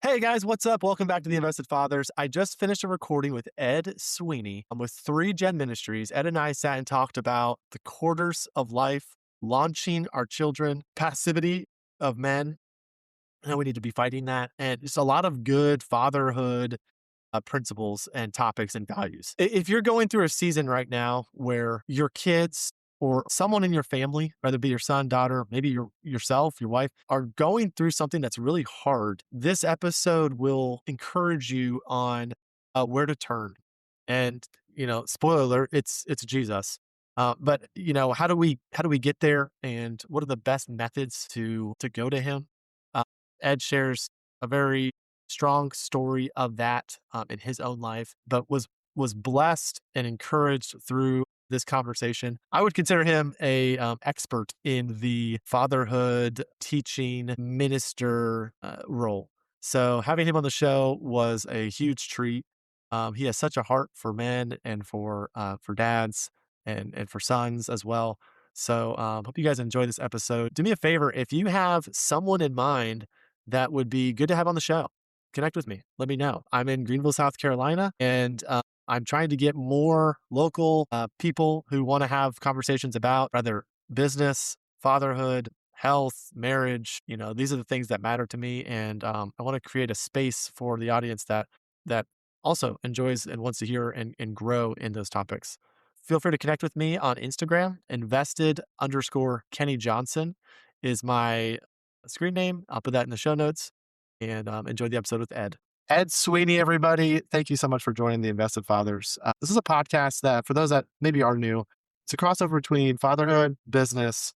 Hey guys, what's up? Welcome back to the Invested Fathers. I just finished a recording with Ed Sweeny. I'm with ThreeGen Ministries. Ed and I sat and talked about the quarters of life, launching our children, passivity of men, and how we need to be fighting that, and just a lot of good fatherhood principles and topics and values. If you're going through a season right now where your kids or someone in your family, whether it be your son, daughter, maybe yourself, your wife, are going through something that's really hard, this episode will encourage you on where to turn. And spoiler alert, it's Jesus. But how do we get there, and what are the best methods to go to Him? Uh, Ed shares a very strong story of that in his own life, but was blessed and encouraged through this conversation. I would consider him a expert in the fatherhood teaching minister role. So having him on the show was a huge treat. He has such a heart for men and for dads and for sons as well. So hope you guys enjoy this episode. Do me a favor, if you have someone in mind that would be good to have on the show, connect with me. Let me know. I'm in Greenville, South Carolina, and I'm trying to get more local people who want to have conversations about either business, fatherhood, health, marriage. These are the things that matter to me, and I want to create a space for the audience that also enjoys and wants to hear and grow in those topics. Feel free to connect with me on Instagram. Invested_Kenny Johnson is my screen name. I'll put that in the show notes, and enjoy the episode with Ed. Ed Sweeny, everybody. Thank you so much for joining the Invested Fathers. This is a podcast that, for those that maybe are new, it's a crossover between fatherhood, business,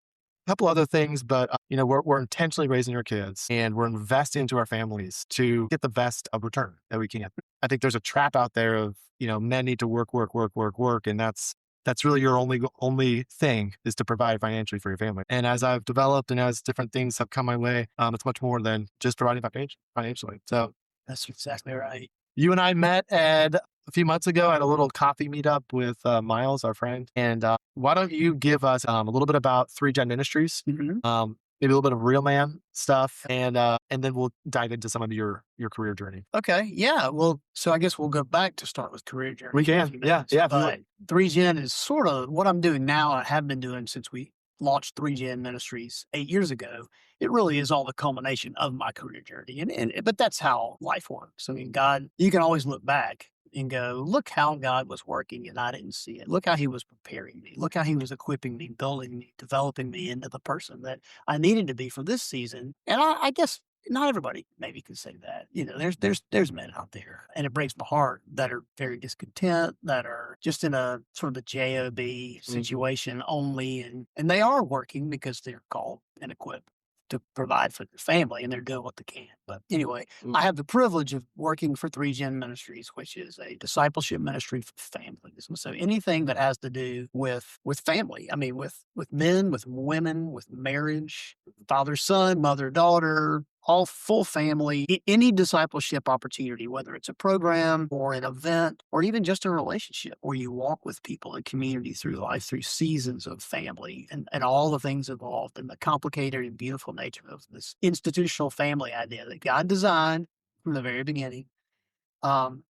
a couple other things, but we're intentionally raising our kids, and we're investing into our families to get the best of return that we can. I think there's a trap out there of men need to work, work, work, work, work, and that's really your only thing, is to provide financially for your family. And as I've developed and as different things have come my way, it's much more than just providing financially. So That's exactly right. you and I met, Ed, a few months ago at a little coffee meetup with Miles, our friend. And why don't you give us a little bit about ThreeGen Ministries, Mhm. maybe a little bit of real man stuff, and then we'll dive into some of your career journey. Okay. Yeah. Well, so I guess we'll go back to start with career journey. We for a can, few yeah, minutes. yeah. But 3Gen is sort of what I'm doing now. I have been doing since we launched 3Gen Ministries 8 years ago. It really is all the culmination of my career journey. But that's how life works. I mean, God, you can always look back and go, look how God was working and I didn't see it. Look how He was preparing me. Look how He was equipping me, building me, developing me into the person that I needed to be for this season. And I guess not everybody maybe could say that. There's men out there, and it breaks my heart, that are very discontent, that are just in a sort of a job situation only, and they are working because they're called and equipped to provide for their family, and they're doing what they can. But anyway, I have the privilege of working for 3Gen Ministries, which is a discipleship ministry for families. And so anything that has to do with family, I mean, with men, with women, with marriage, father, son, mother, daughter, all full family, any discipleship opportunity, whether it's a program or an event or even just a relationship where you walk with people in community through life, through seasons of family and all the things involved, and the complicated and beautiful nature of this institutional family idea that God designed from the very beginning. Um,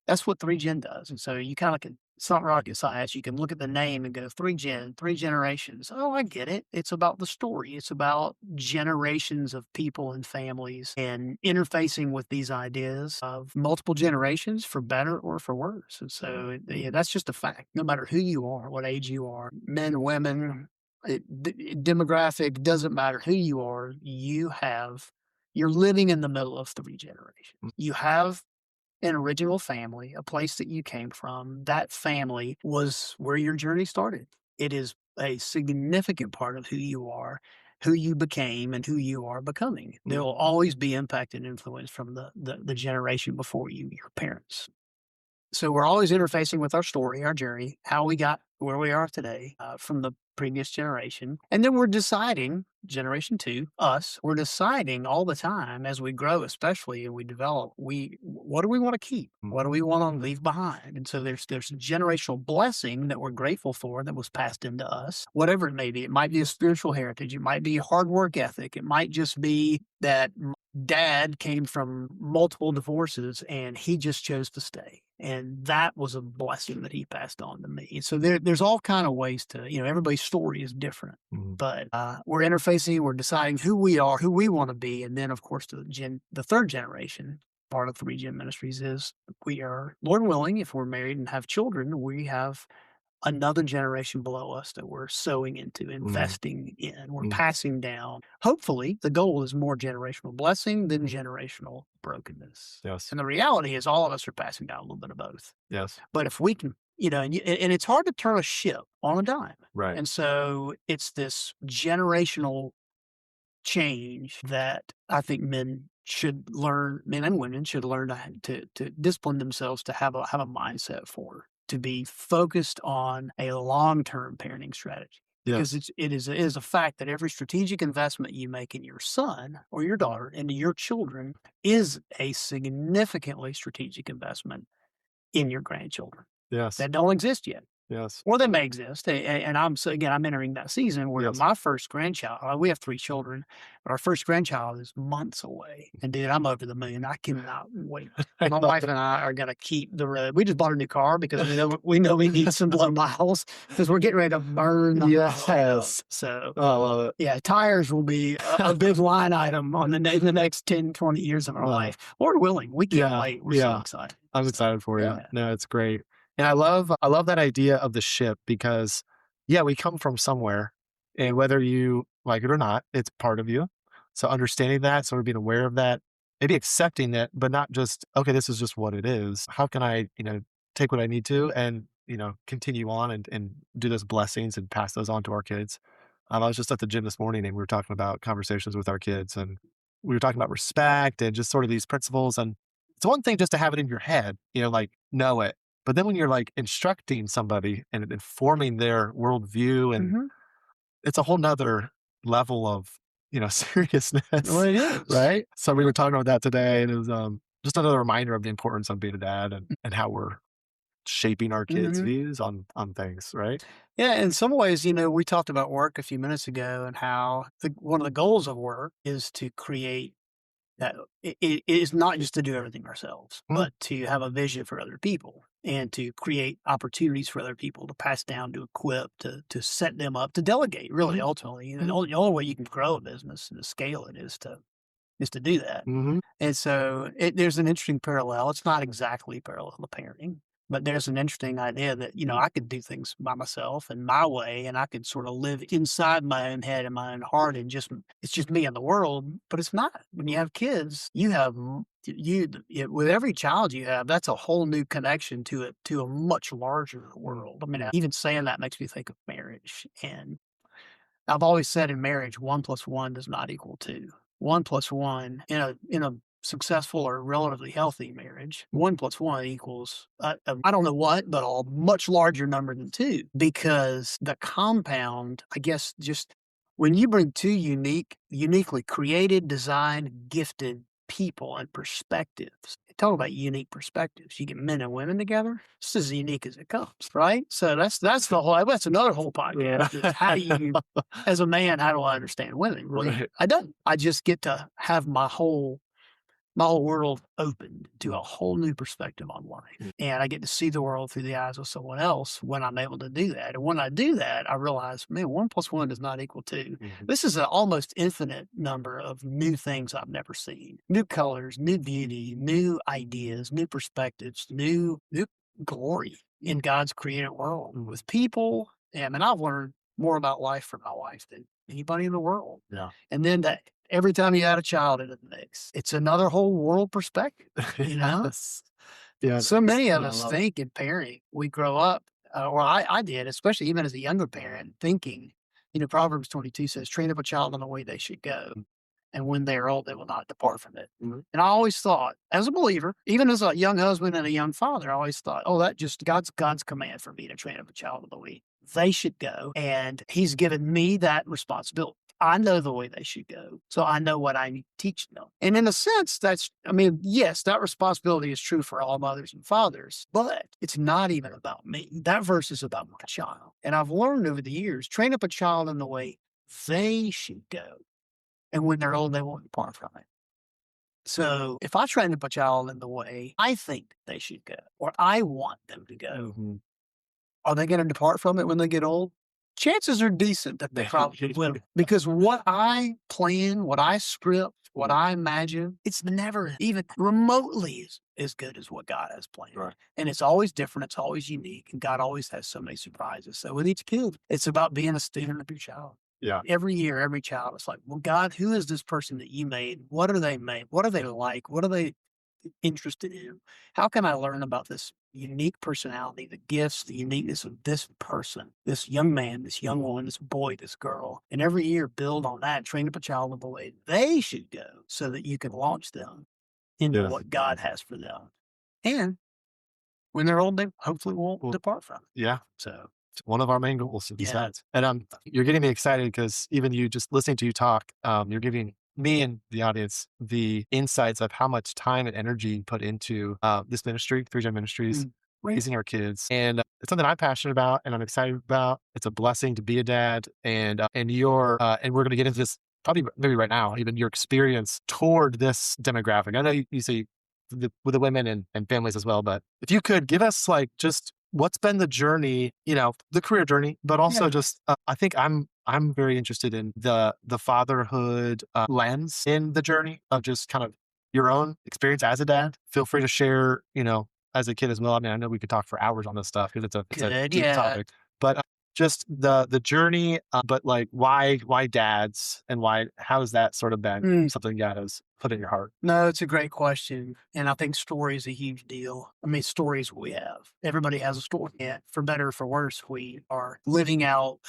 that's what 3Gen does. And so you kind of can, it's not rocket science. You can look at the name and go 3Gen, three generations. Oh, I get it. It's about the story. It's about generations of people and families and interfacing with these ideas of multiple generations, for better or for worse. And so yeah, that's just a fact. No matter who you are, what age you are, men, women, demographic, doesn't matter who you are, you're living in the middle of three generations. You have an original family, a place that you came from. That family was where your journey started. It is a significant part of who you are, who you became, and who you are becoming. There will always be impact and influence from the generation before you, your parents. So we're always interfacing with our story, our journey, how we got where we are today from the previous generation. And then we're deciding, generation two, us, we're deciding all the time as we grow, especially and we develop, what do we want to keep? What do we want to leave behind? And so there's a generational blessing that we're grateful for that was passed into us, whatever it may be. It might be a spiritual heritage. It might be a hard work ethic. It might just be that dad came from multiple divorces and he just chose to stay. And that was a blessing that he passed on to me. And so there's all kind of ways to, everybody's story is different, Mhm. but we're interfacing, we're deciding who we are, who we want to be. And then of course, the third generation part of 3Gen Ministries is we are, Lord willing, if we're married and have children, we have another generation below us that we're sowing into, Mm, investing in, we're mm, passing down. Hopefully, the goal is more generational blessing than generational brokenness. yes, And the reality is, all of us are passing down a little bit of both. yes, But if we can, and it's hard to turn a ship on a dime. right. And so it's this generational change that I think men and women should learn to discipline themselves to have a mindset for, to be focused on a long-term parenting strategy. Because Yes, it is a fact that every strategic investment you make in your son or your daughter, into your children, is a significantly strategic investment in your grandchildren yes, that don't exist yet. yes, Or they may exist, and I'm entering that season where yes. my first grandchild, we have 3 children, but our first grandchild is months away, and dude, I'm over the moon. I cannot wait. I My know. wife and I are gonna keep the road. We just bought a new car because we know we need some low miles because 'cause we're getting ready to burn the Yes. miles. So, Oh, I love it. yeah, tires will be a big line item on the next 10, 20 years of our Wow. life. Lord willing, we can't Yeah, wait. We're so yeah. excited. I'm So, excited for you. yeah. No, it's great. And I love that idea of the ship because, yeah, we come from somewhere, and whether you like it or not, it's part of you. So understanding that, sort of being aware of that, maybe accepting it, but not just, okay, this is just what it is. How can I, take what I need to and, continue on and do those blessings and pass those on to our kids. I was just at the gym this morning and we were talking about conversations with our kids and we were talking about respect and just sort of these principles. And it's one thing just to have it in your head, like know it. But then when you're like instructing somebody and informing their worldview, and Mhm. it's a whole nother level of, Well, seriousness, it is. right? So we were talking about that today, and it was just another reminder of the importance of being a dad and how we're shaping our kids' Mhm. views on things, right? Yeah, in some ways, we talked about work a few minutes ago and how one of the goals of work is to create that it is not just to do everything ourselves, Mm, but to have a vision for other people and to create opportunities for other people to pass down, to equip, to set them up, to delegate, really, mhm, ultimately. And mhm, the only way you can grow a business and to scale it is to do that. mhm, And so there's an interesting parallel. It's not exactly parallel to parenting, but there's an interesting idea that, I could do things by myself and my way, and I could sort of live inside my own head and my own heart and it's just me and the world. But it's not. When you have kids, you have, with every child you have, that's a whole new connection to a much larger mm, world. I mean, even saying that makes me think of marriage. And I've always said in marriage, 1 plus 1 does not equal 2. 1 plus 1 in a successful or relatively healthy marriage, 1 plus 1 equals, I don't know what, but a much larger number than 2 because the compound, I guess, just when you bring 2 uniquely created, designed, gifted people and perspectives. Talk about unique perspectives. You get men and women together. It's as unique as it comes, right? So that's another whole yeah. podcast. Is how do you, as a man, how do I understand women? Well, Right. I don't. I just get to have my whole world opened to a whole new perspective on life. Mm, And I get to see the world through the eyes of someone else when I'm able to do that. And when I do that, I realize, man, 1 plus 1 does not equal 2. mhm, This is an almost infinite number of new things I've never seen, new colors, new beauty, new ideas, new perspectives, new glory in God's created world mm, with people. And I've learned more about life from my wife than anybody in the world. yeah. And then that every time you add a child into the mix, it's another whole world perspective, you know? Yes. Yeah, So many of yeah, I us love it. think in parenting, we grow up, or I did, especially even as a younger parent, thinking, Proverbs 22 says, train up a child in the way they should go. Mm, And when they are old, they will not depart from it. mhm, And I always thought, as a believer, even as a young husband and a young father, I always thought, oh, that just God's command for me to train up a child in the way they should go. And he's given me that responsibility. I know the way they should go. So I know what I need to teach them. And in a sense, yes, that responsibility is true for all mothers and fathers, but it's not even about me. That verse is about my child. And I've learned over the years, train up a child in the way they should go. And when they're old, they won't depart from it. So if I train up a child in the way I think they should go, or I want them to go, Mhm. are they going to depart from it when they get old? Chances are decent that they probably will. Because what I plan, what I script, what I imagine, it's never even remotely as good as what God has planned. Right. And it's always different. It's always unique. And God always has so many surprises. So with each kid, it's about being a student of your child. Yeah. Every year, every child, it's like, well, God, who is this person that you made? What are they made? What are they like? What are they interested in? How can I learn about this unique personality, the gifts, the uniqueness of this person, this young man, this young woman, this boy, this girl? And every year build on that, train up a child in the way they should go so that you can launch them into Yes. what God has for them. And when they're old, they hopefully won't Well, depart from it. yeah. So, It's one of our main goals, yeah, besides. And you're getting me excited because even you just listening to you talk, you're giving me and the audience the insights of how much time and energy you put into this ministry, ThreeGen Ministries, mm, raising our kids. And it's something I'm passionate about and I'm excited about. It's a blessing to be a dad. And we're going to get into this probably maybe right now, even your experience toward this demographic. I know you say with the women and families as well, but if you could give us like just what's been the journey, the career journey, but also yeah, just I think I'm very interested in the fatherhood lens in the journey of just kind of your own experience as a dad. Feel free to share, as a kid as well. I mean, I know we could talk for hours on this stuff because it's a good. deep Yeah. topic, but just the journey, but like why dads and how has that sort of been Mm. something God has put in your heart? No, it's a great question. And I think story is a huge deal. I mean, stories we have. Everybody has a story. Yeah, for better or for worse, we are living out,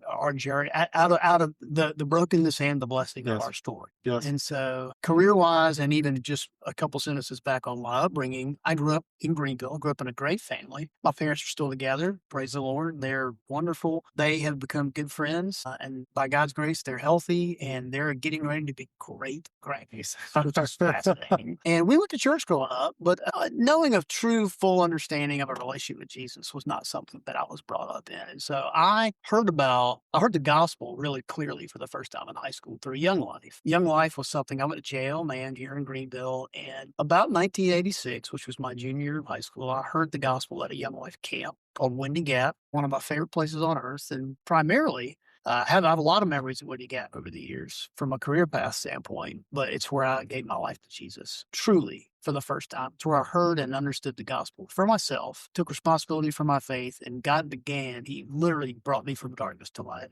our journey out of the brokenness and the blessing of Yes. our story. Yes. And so, career wise, and even just a couple sentences back on my upbringing, I grew up in Greenville, grew up in a great family. My parents are still together. Praise the Lord. They're wonderful. They have become good friends. And by God's grace, they're healthy and they're getting ready to be great grandkids, which is fascinating. And we went to church growing up, but knowing a true, full understanding of a relationship with Jesus was not something that I was brought up in. And so I heard the gospel really clearly for the first time in high school through Young Life. Young Life was something I went to jail, man, here in Greenville. And about 1986, which was my junior year of high school, I heard the gospel at a Young Life camp called Windy Gap, one of my favorite places on earth. And primarily, I have a lot of memories of Windy Gap over the years from a career path standpoint, but it's where I gave my life to Jesus, truly, for the first time. It's where I heard and understood the gospel for myself, took responsibility for my faith, and God began. He literally brought me from darkness to light,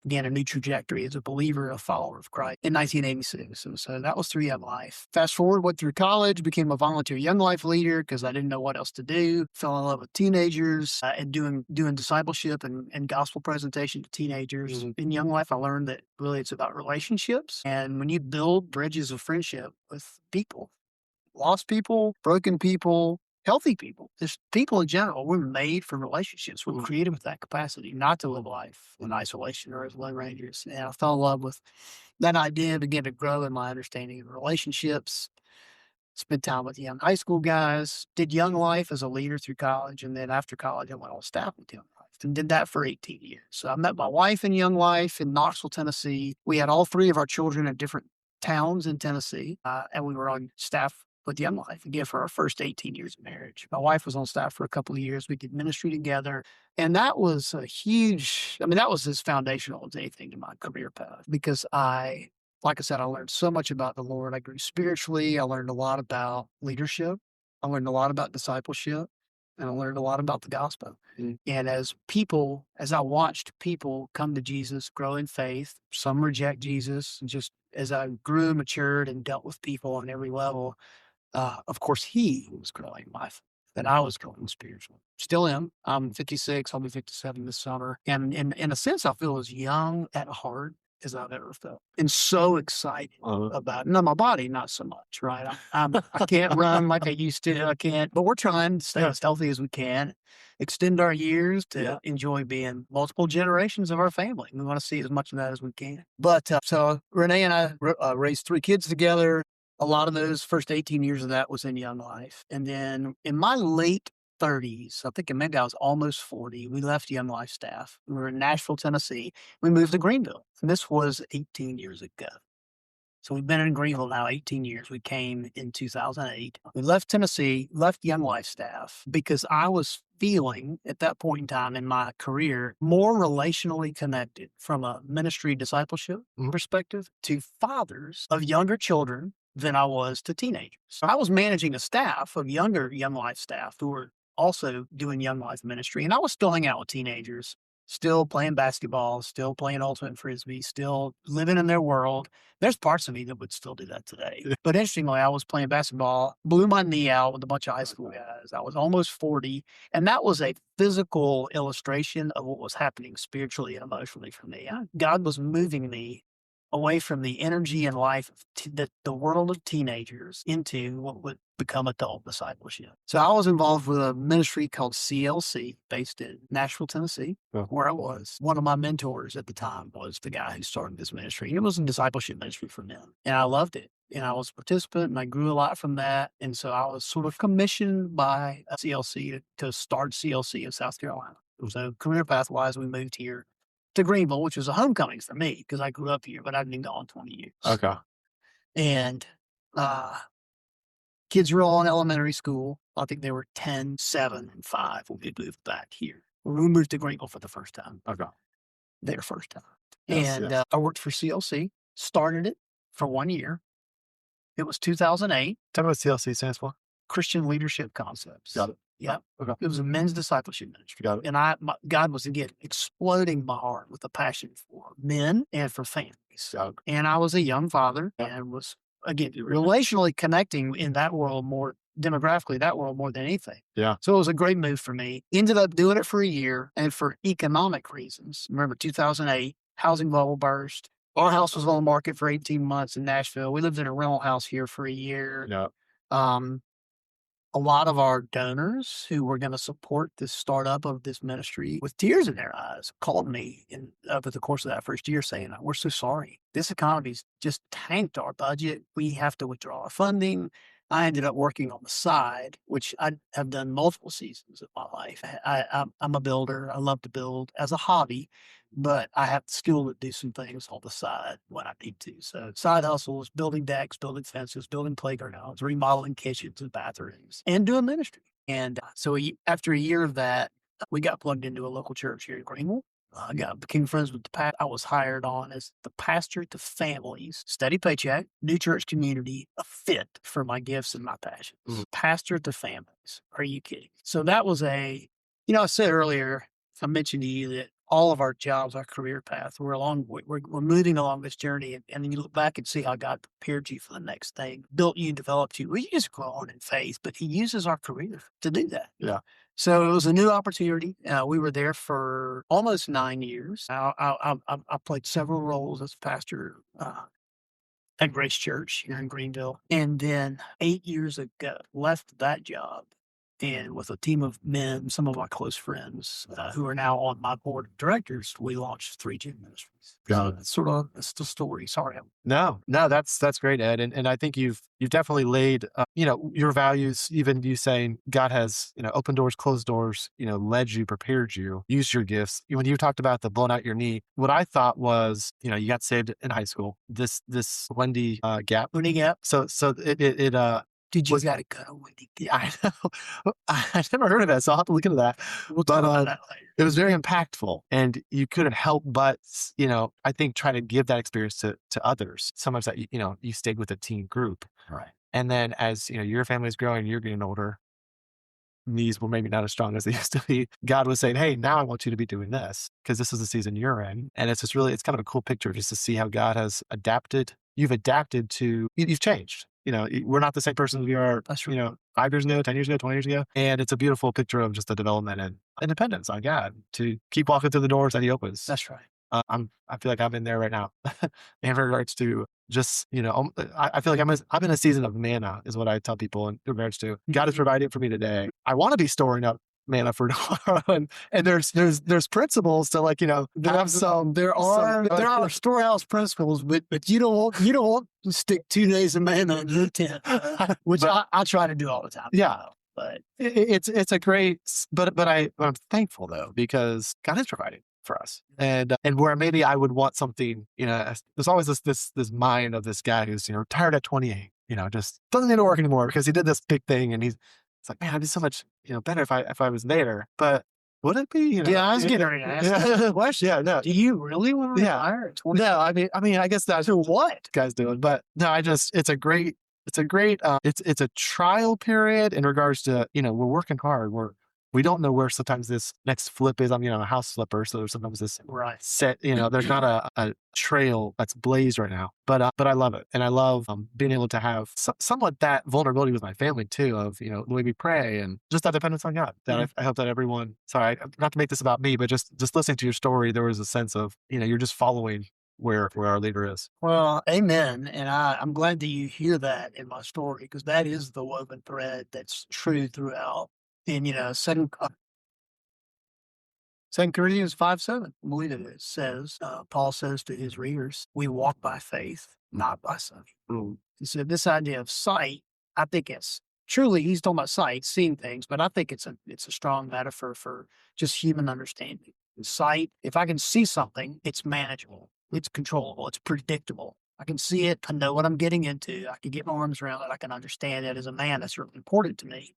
began a new trajectory as a believer and a follower of Christ in 1986. And so that was through Young Life. Fast forward, went through college, became a volunteer Young Life leader because I didn't know what else to do. Fell in love with teenagers and doing discipleship and gospel presentation to teenagers. Mhm. In Young Life, I learned that really it's about relationships. And when you build bridges of friendship with people, lost people, broken people, healthy people, just people in general. We're made for relationships. We're created with that capacity not to live life in isolation or as lone rangers. And I fell in love with that idea, began to grow in my understanding of relationships. Spent time with young high school guys, did Young Life as a leader through college. And then after college, I went on staff with Young Life and did that for 18 years. So I met my wife in Young Life in Knoxville, Tennessee. We had all three of our children in different towns in Tennessee, and we were on staff with Young Life again for our first 18 years of marriage. My wife was on staff for a couple of years. We did ministry together. And that was that was as foundational as anything to my career path because like I said, I learned so much about the Lord. I grew spiritually. I learned a lot about leadership. I learned a lot about discipleship and I learned a lot about the gospel. And as I watched people come to Jesus, grow in faith, some reject Jesus, and just as I grew, matured, and dealt with people on every level, of course, he was growing my faith, and I was growing spiritually. Still am. I'm 56. I'll be 57 this summer. And in a sense, I feel as young at heart as I've ever felt, and so excited about. Now, my body, not so much, right? I can't run like I used to. I can't. But we're trying to stay as healthy as we can, extend our years to enjoy being multiple generations of our family. We want to see as much of that as we can. But so Renee and I raised three kids together. A lot of those first 18 years of that was in Young Life. And then in my late 30s, I think maybe I was almost 40, we left Young Life staff. We were in Nashville, Tennessee. We moved to Greenville. And this was 18 years ago. So we've been in Greenville now 18 years. We came in 2008. We left Tennessee, left Young Life staff because I was feeling at that point in time in my career more relationally connected from a ministry discipleship perspective to fathers of younger children than I was to teenagers. So I was managing a staff of younger Young Life staff who were also doing Young Life ministry, and I was still hanging out with teenagers, still playing basketball, still playing ultimate frisbee, still living in their world. There's parts of me that would still do that today. But interestingly, I was playing basketball, blew my knee out with a bunch of high school guys. I was almost 40. And that was a physical illustration of what was happening spiritually and emotionally for me. God was moving me away from the energy and life of the world of teenagers into what would become adult discipleship. So I was involved with a ministry called CLC based in Nashville, Tennessee, where I was. One of my mentors at the time was the guy who started this ministry. It was a discipleship ministry for men, and I loved it. And I was a participant, and I grew a lot from that. And so I was sort of commissioned by CLC to start CLC in South Carolina. So career path-wise, we moved here to Greenville, which was a homecoming for me because I grew up here, but I'd been gone 20 years. Okay. And kids were all in elementary school. I think they were 10, 7, and 5 when we moved back here. We moved to Greenville for the first time. Okay. Their first time. Yes, and yes. I worked for CLC, started it for 1 year. It was 2008. Tell me what CLC stands for. Christian Leadership Concepts. Got it. Yeah. Okay. It was a men's discipleship ministry. Got it. And God was again exploding my heart with a passion for men and for families. Got it. And I was a young father and was again relationally connecting in that world more demographically, that world more than anything. Yeah. So it was a great move for me. Ended up doing it for a year, and for economic reasons. Remember 2008, housing bubble burst. Our house was on the market for 18 months in Nashville. We lived in a rental house here for a year. Yeah. A lot of our donors who were going to support this startup of this ministry with tears in their eyes called me over the course of that first year saying, "We're so sorry. This economy's just tanked our budget. We have to withdraw our funding." I ended up working on the side, which I have done multiple seasons of my life. I'm a builder. I love to build as a hobby, but I have the skill to do some things on the side when I need to. So side hustles, building decks, building fences, building playgrounds, remodeling kitchens and bathrooms, and doing ministry. And so after a year of that, we got plugged into a local church here in Greenville. I became friends with the pastor. I was hired on as the pastor to families, steady paycheck, new church community, a fit for my gifts and my passions. Pastor to families. Are you kidding? So that was I said earlier, I mentioned to you that all of our jobs, our career path, we're moving along this journey. And then you look back and see how God prepared you for the next thing, built you, developed you. We just grow on in faith, but he uses our career to do that. Yeah. So it was a new opportunity. We were there for almost 9 years. I played several roles as pastor at Grace Church here in Greenville. And then 8 years ago, left that job. And with a team of men, some of my close friends who are now on my board of directors, we launched ThreeGen Ministries. Got it. That's the story. Sorry. No, that's great, Ed. And I think you've definitely laid, your values, even you saying God has, opened doors, closed doors, led you, prepared you, used your gifts. When you talked about the blown out your knee, what I thought was, you got saved in high school, this Wendy gap. Wendy gap. So it Did you got to cut a Wendy gap? I know. I never heard of that, so I'll have to look into that. We'll talk about that later. It was very impactful, and you couldn't help but, I think try to give that experience to others. Sometimes that, you stayed with a teen group. Right. And then as, your family is growing, you're getting older, knees were maybe not as strong as they used to be. God was saying, hey, now I want you to be doing this because this is the season you're in. And it's kind of a cool picture just to see how God has adapted. You've adapted to, you've changed. We're not the same person we are, 5 years ago, 10 years ago, 20 years ago. And it's a beautiful picture of just the development and independence on God to keep walking through the doors that he opens. That's right. I feel like I'm in there right now in regards to just, I feel like I'm in a season of manna is what I tell people in regards to God is providing for me today. I want to be storing up manna for tomorrow. And there's principles to there are storehouse principles, but you don't want to stick 2 days of manna in your tent, which I try to do all the time. Yeah. But it's a great, but I'm thankful though, because God is providing for us. And where maybe I would want something, there's always this mind of this guy who's, tired at 28, just doesn't need to work anymore because he did this big thing, and it's like, man, I'd be so much, better if I was there. But would it be, Yeah, I was getting ready to ask that question. yeah, no, Do you really want to yeah. retire at 20? No, I mean, I guess that's To what? guys doing, but no, it's a trial period in regards to, we're working hard. We don't know where sometimes this next flip is. I'm, a house flipper. So there's sometimes this Right. set, there's not a trail that's blazed right now, but I love it. And I love being able to have somewhat that vulnerability with my family too, of, the way we pray and just that dependence on God that I hope that everyone, sorry, not to make this about me, but just listening to your story, there was a sense of, you're just following where our leader is. Well, amen. And I'm glad that you hear that in my story, because that is the woven thread that's true throughout. And, Second Corinthians 5:7, I believe it is, says, Paul says to his readers, we walk by faith, not by sight. Mm. He said this idea of sight, I think it's truly, he's talking about sight, seeing things, but I think it's a strong metaphor for just human understanding. Sight, if I can see something, it's manageable, it's controllable, it's predictable. I can see it, I know what I'm getting into, I can get my arms around it, I can understand it. As a man, that's really important to me.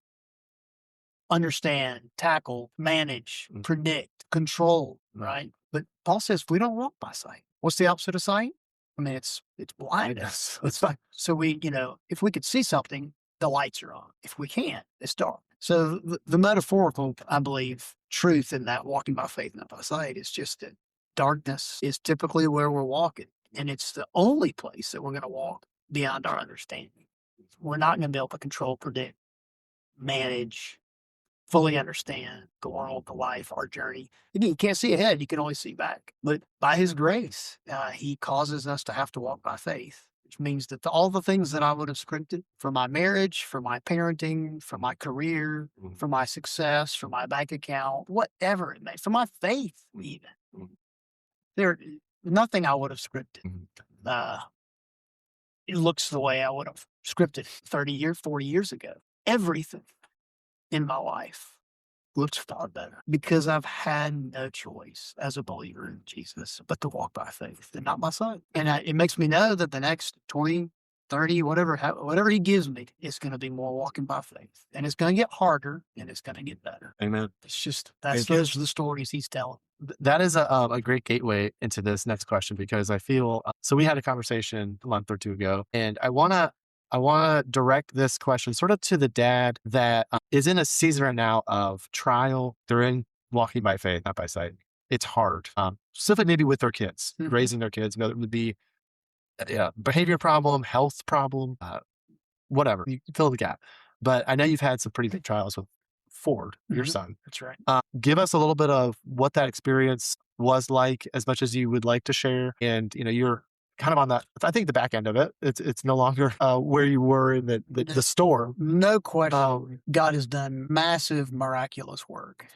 Understand, tackle, manage, predict, control, right? But Paul says we don't walk by sight. What's the opposite of sight? I mean, it's blindness. It's like, so if we could see something, the lights are on. If we can't, it's dark. So the metaphorical, I believe, truth in that walking by faith, not by sight, is just that darkness is typically where we're walking. And it's the only place that we're going to walk beyond our understanding. We're not going to be able to control, predict, manage, fully understand the world, the life, our journey. Again, you can't see ahead, you can only see back. But by his grace, he causes us to have to walk by faith, which means that all the things that I would have scripted for my marriage, for my parenting, for my career, for my success, for my bank account, whatever it may, for my faith even, there nothing I would have scripted. It looks the way I would have scripted 30 years, 40 years ago. Everything in my life looks far better because I've had no choice as a believer in Jesus but to walk by faith and not by sight. And it makes me know that the next 20, 30, whatever he gives me, it's going to be more walking by faith. And it's going to get harder and it's going to get better. Amen. It's just, those are the stories he's telling. That is a great gateway into this next question, because I feel, so we had a conversation a month or two ago, and I want to direct this question sort of to the dad that is in a season right now of trial. They're in walking by faith, not by sight. It's hard, specifically maybe with their kids, raising their kids. It would be behavior problem, health problem, whatever. You fill the gap. But I know you've had some pretty big trials with Ford, your son. That's right. Give us a little bit of what that experience was like, as much as you would like to share. And you're kind of on that, I think, the back end of it. It's no longer where you were in the store. No question. God has done massive, miraculous work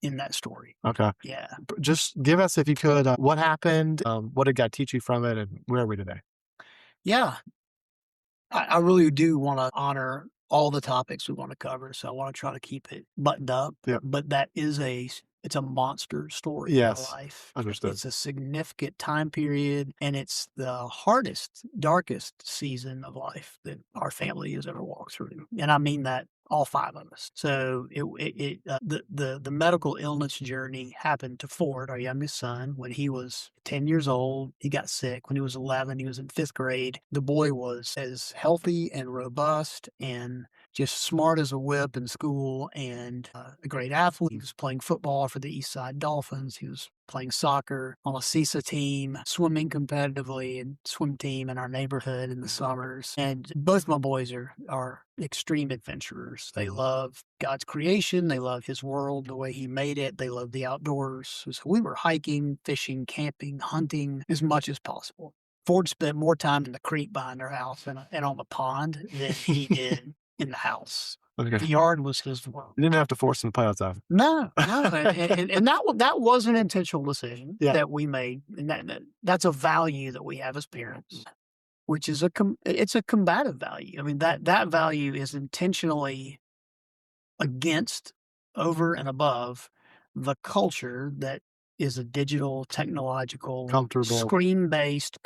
in that story. Okay. Yeah. Just give us, if you could, what happened, what did God teach you from it, and where are we today? Yeah. I really do want to honor all the topics we want to cover, so I want to try to keep it buttoned up. Yeah. But that is it's a monster story Yes. in life. Understood. It's a significant time period, and it's the hardest, darkest season of life that our family has ever walked through. And I mean that, all five of us. So the medical illness journey happened to Ford, our youngest son, when he was 10 years old. He got sick when he was 11. He was in fifth grade. The boy was as healthy and robust and just smart as a whip in school, and a great athlete. He was playing football for the East Side Dolphins. He was playing soccer on a CISA team, swimming competitively and swim team in our neighborhood in the summers. And both my boys are extreme adventurers. They love God's creation. They love his world, the way he made it. They love the outdoors. So we were hiking, fishing, camping, hunting as much as possible. Ford spent more time in the creek behind our house and on the pond than he did in the house. Okay. The yard was his world. You didn't have to force him to play outside. No. And that was an intentional decision that we made. And that's a value that we have as parents, which is it's a combative value. I mean, that value is intentionally against, over and above the culture that is a digital, technological, Comfortable. screen-based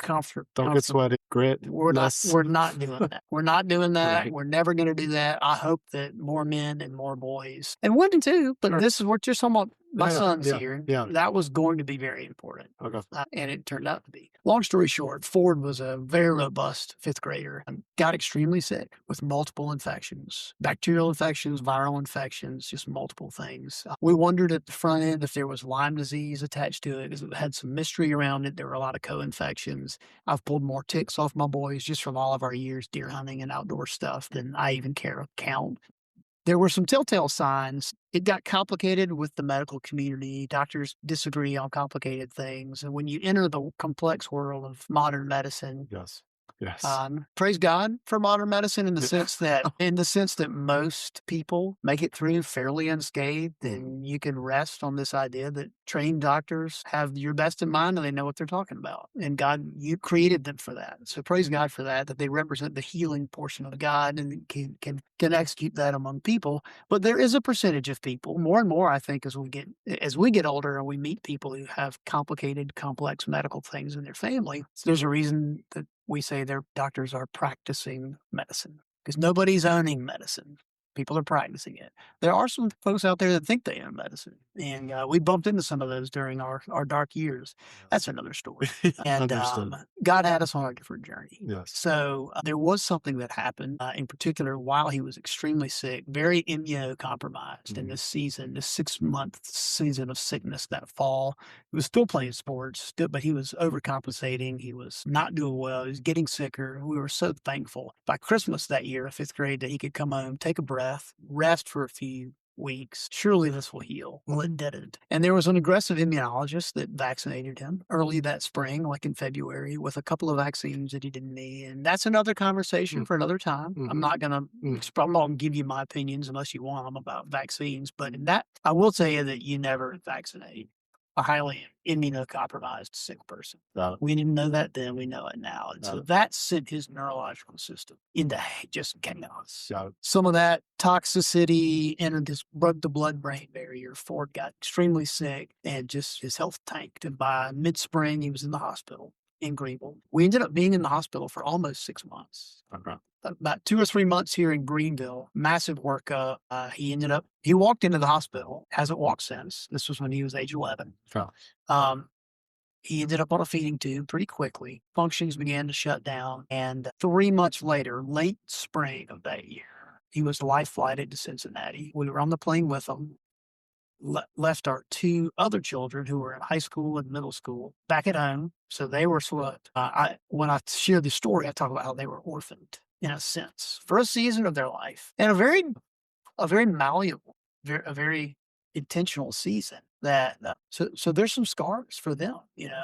Don't get sweaty. Grit. we're not Less. we're not doing that. We're not doing that. Right. We're never gonna do that. I hope that more men and more boys, and women too, but this is what you're talking about my Yeah, son's yeah, here. yeah. That was going to be very important. Okay. And it turned out to be. Long story short, Ford was a very robust fifth grader and got extremely sick with multiple infections, bacterial infections, viral infections, just multiple things. We wondered at the front end if there was Lyme disease attached to it because it had some mystery around it. There were a lot of co-infections. I've pulled more ticks off my boys just from all of our years deer hunting and outdoor stuff than I even care to count. There were some telltale signs. It got complicated with the medical community. Doctors disagree on complicated things. And when you enter the complex world of modern medicine, Yes. Yes. praise God for modern medicine in the sense that most people make it through fairly unscathed, and you can rest on this idea that trained doctors have your best in mind and they know what they're talking about. And God, you created them for that. So praise God for that they represent the healing portion of God and can execute that among people. But there is a percentage of people, more and more, I think, as we get older and we meet people who have complicated, complex medical things in their family. So there's a reason that we say their doctors are practicing medicine because nobody's owning medicine. People are practicing it. There are some folks out there that think they own medicine, and we bumped into some of those during our dark years. That's another story. And Understood. God had us on a different journey. Yes. So there was something that happened in particular while he was extremely sick, very immunocompromised in this season, this 6-month season of sickness that fall. He was still playing sports, but he was overcompensating. He was not doing well. He was getting sicker. We were so thankful by Christmas that year, fifth grade, that he could come home, take a breath, rest for a few weeks. Surely this will heal. Well, it didn't. And there was an aggressive immunologist that vaccinated him early that spring, like in February, with a couple of vaccines that he didn't need. And that's another conversation for another time. I'm not going to give you my opinions unless you want them about vaccines. But in that, I will tell you that you never vaccinate a highly immunocompromised sick person. We didn't know that then. We know it now. And so that sent his neurological system into just chaos. Some of that toxicity entered this, broke the blood-brain barrier. Ford got extremely sick and just his health tanked. And by mid-spring, he was in the hospital in Greenville. We ended up being in the hospital for almost 6 months. Okay. About 2 or 3 months here in Greenville, massive workup. He walked into the hospital, hasn't walked since. This was when he was age 11. Sure. He ended up on a feeding tube pretty quickly. Functions began to shut down. And 3 months later, late spring of that year, he was life flighted to Cincinnati. We were on the plane with him. Left our 2 other children who were in high school and middle school back at home. So they were swept. When I share the story, I talk about how they were orphaned in a sense for a season of their life, and a very malleable, a very intentional season. So there's some scars for them,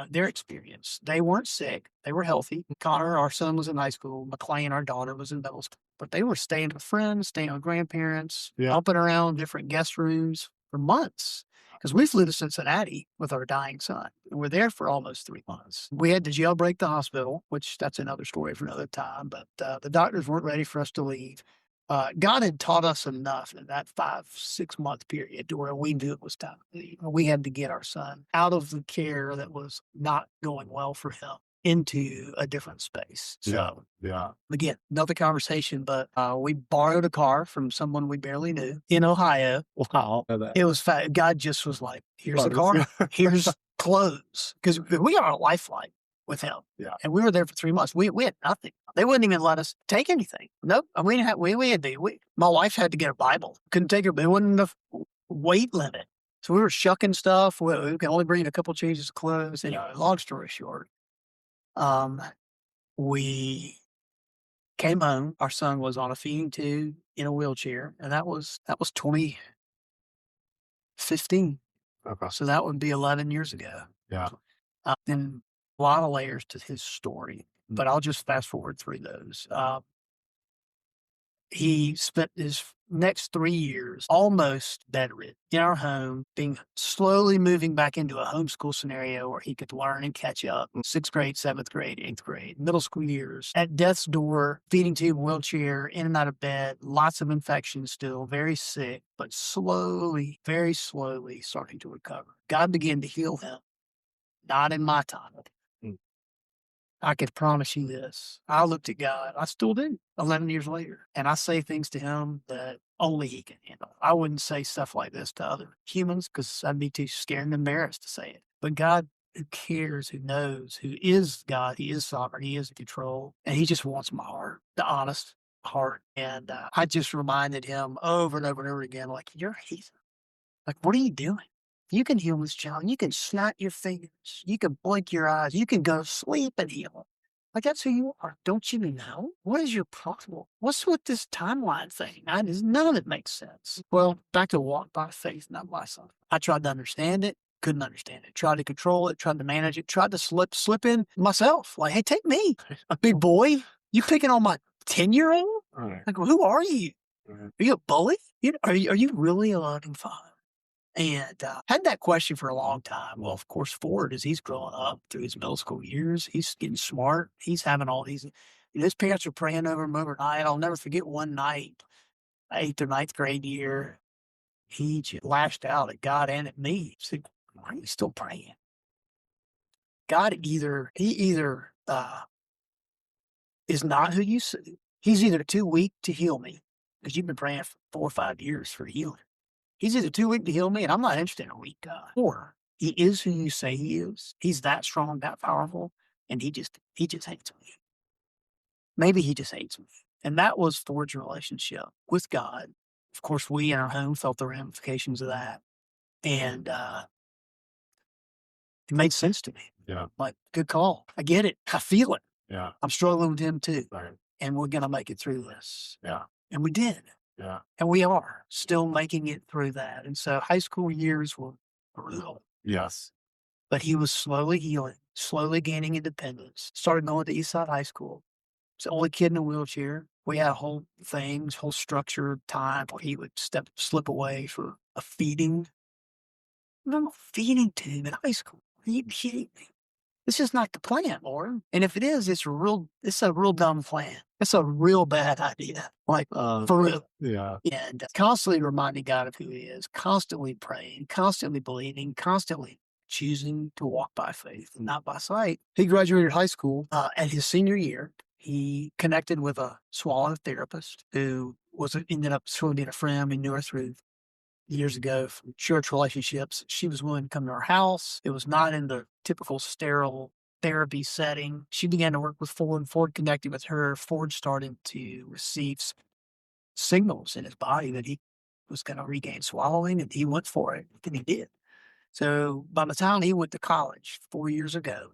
their experience. They weren't sick. They were healthy. Connor, our son, was in high school. McLean, our daughter, was in middle school. But they were staying with friends, staying with grandparents, bumping around different guest rooms for months. Because we flew to Cincinnati with our dying son. And we're there for almost 3 months. We had to jailbreak the hospital, which that's another story for another time. But the doctors weren't ready for us to leave. God had taught us enough in that 5-6 month period to where we knew it was time to leave. We had to get our son out of the care that was not going well for him into a different space. So, again, another conversation, but we borrowed a car from someone we barely knew in Ohio. Wow. It was God just was like, here's a car, here's clothes. Because we got a life flight with him. And we were there for 3 months. We had nothing. They wouldn't even let us take anything. Nope. We had to, my wife had to get a Bible. Couldn't take her, but it wasn't enough weight limit. So we were shucking stuff. We could only bring a couple changes of clothes. Anyway, long story short, we came home. Our son was on a feeding tube in a wheelchair, and that was 2015. Okay. So that would be 11 years ago. Yeah. And a lot of layers to his story, but I'll just fast forward through those. He spent his next 3 years almost bedridden in our home, being slowly moving back into a homeschool scenario where he could learn and catch up. 6th grade, 7th grade, 8th grade, middle school years. At death's door, feeding tube, wheelchair, in and out of bed, lots of infections still, very sick, but slowly, very slowly starting to recover. God began to heal him, not in my time. I could promise you this. I looked at God. I still do 11 years later. And I say things to him that only he can handle. I wouldn't say stuff like this to other humans because I'd be too scared and embarrassed to say it. But God, who cares, who knows, who is God, he is sovereign, he is in control. And he just wants my heart, the honest heart. And I just reminded him over and over and over again, like, you're a heathen. Like, what are you doing? You can heal this child. You can snap your fingers. You can blink your eyes. You can go to sleep and heal him. Like, that's who you are. Don't you know? What is your problem? What's with this timeline thing? None of it makes sense. Well, back to walk by faith, not by sight. I tried to understand it. Couldn't understand it. Tried to control it. Tried to manage it. Tried to slip in myself. Like, hey, take me. A big boy. You picking on my 10-year-old? Right. Like, well, who are you? Right. Are you a bully? Are you really a loving father? And had that question for a long time. Well, of course, Ford, as he's growing up through his middle school years, he's getting smart. He's having all these, his parents are praying over him overnight. I'll never forget one night, 8th or 9th grade year, he just lashed out at God and at me. He said, why are you still praying? He either is not who you see. He's either too weak to heal me because you've been praying for 4 or 5 years for healing. He's either too weak to heal me, and I'm not interested in a weak God, or he is who you say he is. He's that strong, that powerful, and he just hates me. Maybe he just hates me. And that was Ford's relationship with God. Of course, we in our home felt the ramifications of that. And it made sense to me. Yeah. Like, good call. I get it. I feel it. Yeah. I'm struggling with him too. Right. And we're going to make it through this. Yeah. And we did. Yeah. And we are still making it through that. And so high school years were brutal. Yes. But he was slowly healing, slowly gaining independence. Started going to Eastside High School. He's the only kid in a wheelchair. We had whole structured time where he would slip away for a feeding. No feeding tube in high school. Are you kidding me? This is not the plan, Lord. And if it is, it's a real dumb plan. It's a real bad idea. Like, for real. Yeah. And constantly reminding God of who he is, constantly praying, constantly believing, constantly choosing to walk by faith and not by sight. He graduated high school at his senior year. He connected with a swallow therapist who ended up sort of being a friend. We knew her through years ago from church relationships. She was willing to come to our house. It was not in the typical sterile therapy setting. She began to work with Ford. Ford connected with her. Ford started to receive signals in his body that he was going to regain swallowing, and he went for it, and he did. So by the time he went to college 4 years ago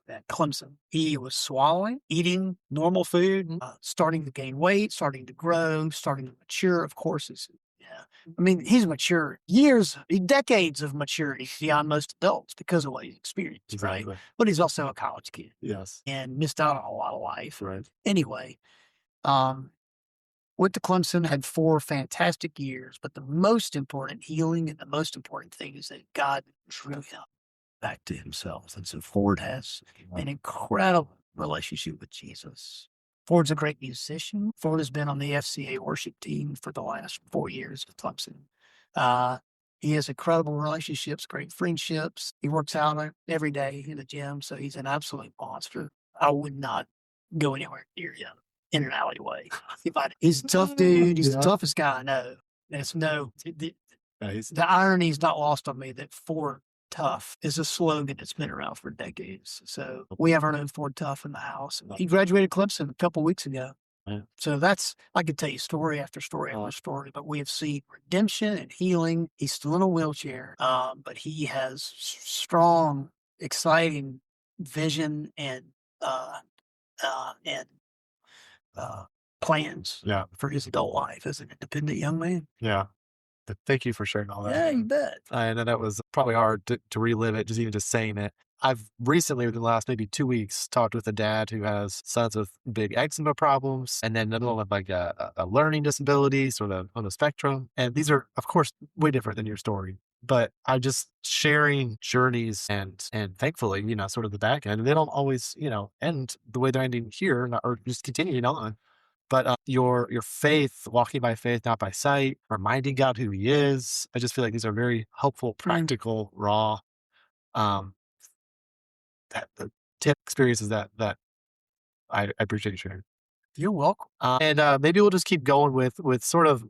at Clemson, he was swallowing, eating normal food, starting to gain weight, starting to grow, starting to mature. Of course, he's mature decades of maturity beyond most adults because of what he's experienced, Exactly. right? But he's also a college kid. Yes. And missed out on a lot of life. Right. Anyway, went to Clemson, had 4 fantastic years, but the most important healing and the most important thing is that God drew him back to himself. And so Ford has an incredible relationship with Jesus. Ford's a great musician. Ford has been on the FCA worship team for the last 4 years at Clemson. He has incredible relationships, great friendships. He works out every day in the gym, so he's an absolute monster. I would not go anywhere near him in an alleyway. He's a tough dude. He's the toughest guy I know. The irony is not lost on me that Ford Tough is a slogan that's been around for decades. So we have our own Ford Tough in the house. He graduated Clemson a couple weeks ago. Yeah. So I could tell you story after story after story, but we have seen redemption and healing. He's still in a wheelchair, but he has strong, exciting vision and plans for his adult life as an independent young man. Yeah. Thank you for sharing all that. Yeah, you bet. I know that was probably hard to relive it, just even just saying it. I've recently, within the last maybe 2 weeks, talked with a dad who has sons with big eczema problems, and then another one with like a learning disability, sort of on the spectrum. And these are, of course, way different than your story. But I just sharing journeys and thankfully, sort of the back end. And they don't always, end the way they're ending here, or just continuing on. But your faith, walking by faith, not by sight, reminding God who He is. I just feel like these are very helpful, practical, raw um, the tip experiences that I appreciate you sharing. You're welcome. And maybe we'll just keep going with sort of,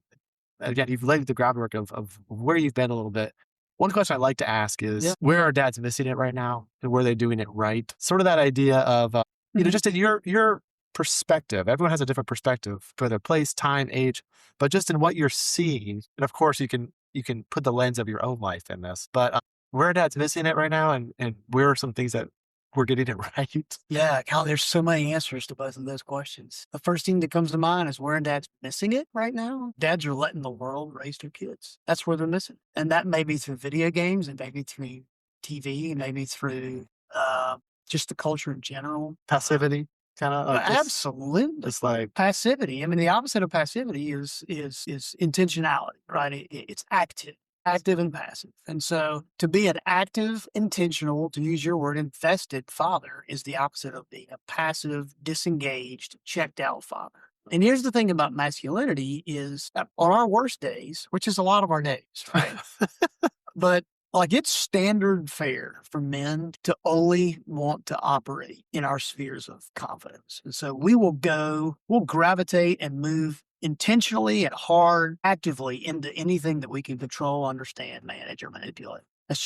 again, you've laid the groundwork of where you've been a little bit. One question I like to ask Yeah. is where are dads missing it right now, and where are they doing it right? Sort of that idea of Mhm. just in your perspective. Everyone has a different perspective for their place, time, age, but just in what you're seeing. And of course, you can put the lens of your own life in this. But where are dads missing it right now, and where are some things that we're getting it right? Yeah, God, there's so many answers to both of those questions. The first thing that comes to mind is where dad's missing it right now. Dads are letting the world raise their kids. That's where they're missing. And that may be through video games, and maybe through TV, and maybe through just the culture in general. Passivity, kind of like Absolutely. just like Passivity. I mean, the opposite of passivity is intentionality, right? It's active and passive. And so to be an active, intentional, to use your word, invested father is the opposite of being a passive, disengaged, checked out father. And here's the thing about masculinity is on our worst days, which is a lot of our days, right? But like it's standard fare for men to only want to operate in our spheres of confidence. And so we'll gravitate and move intentionally and hard, actively into anything that we can control, understand, manage, or manipulate. That's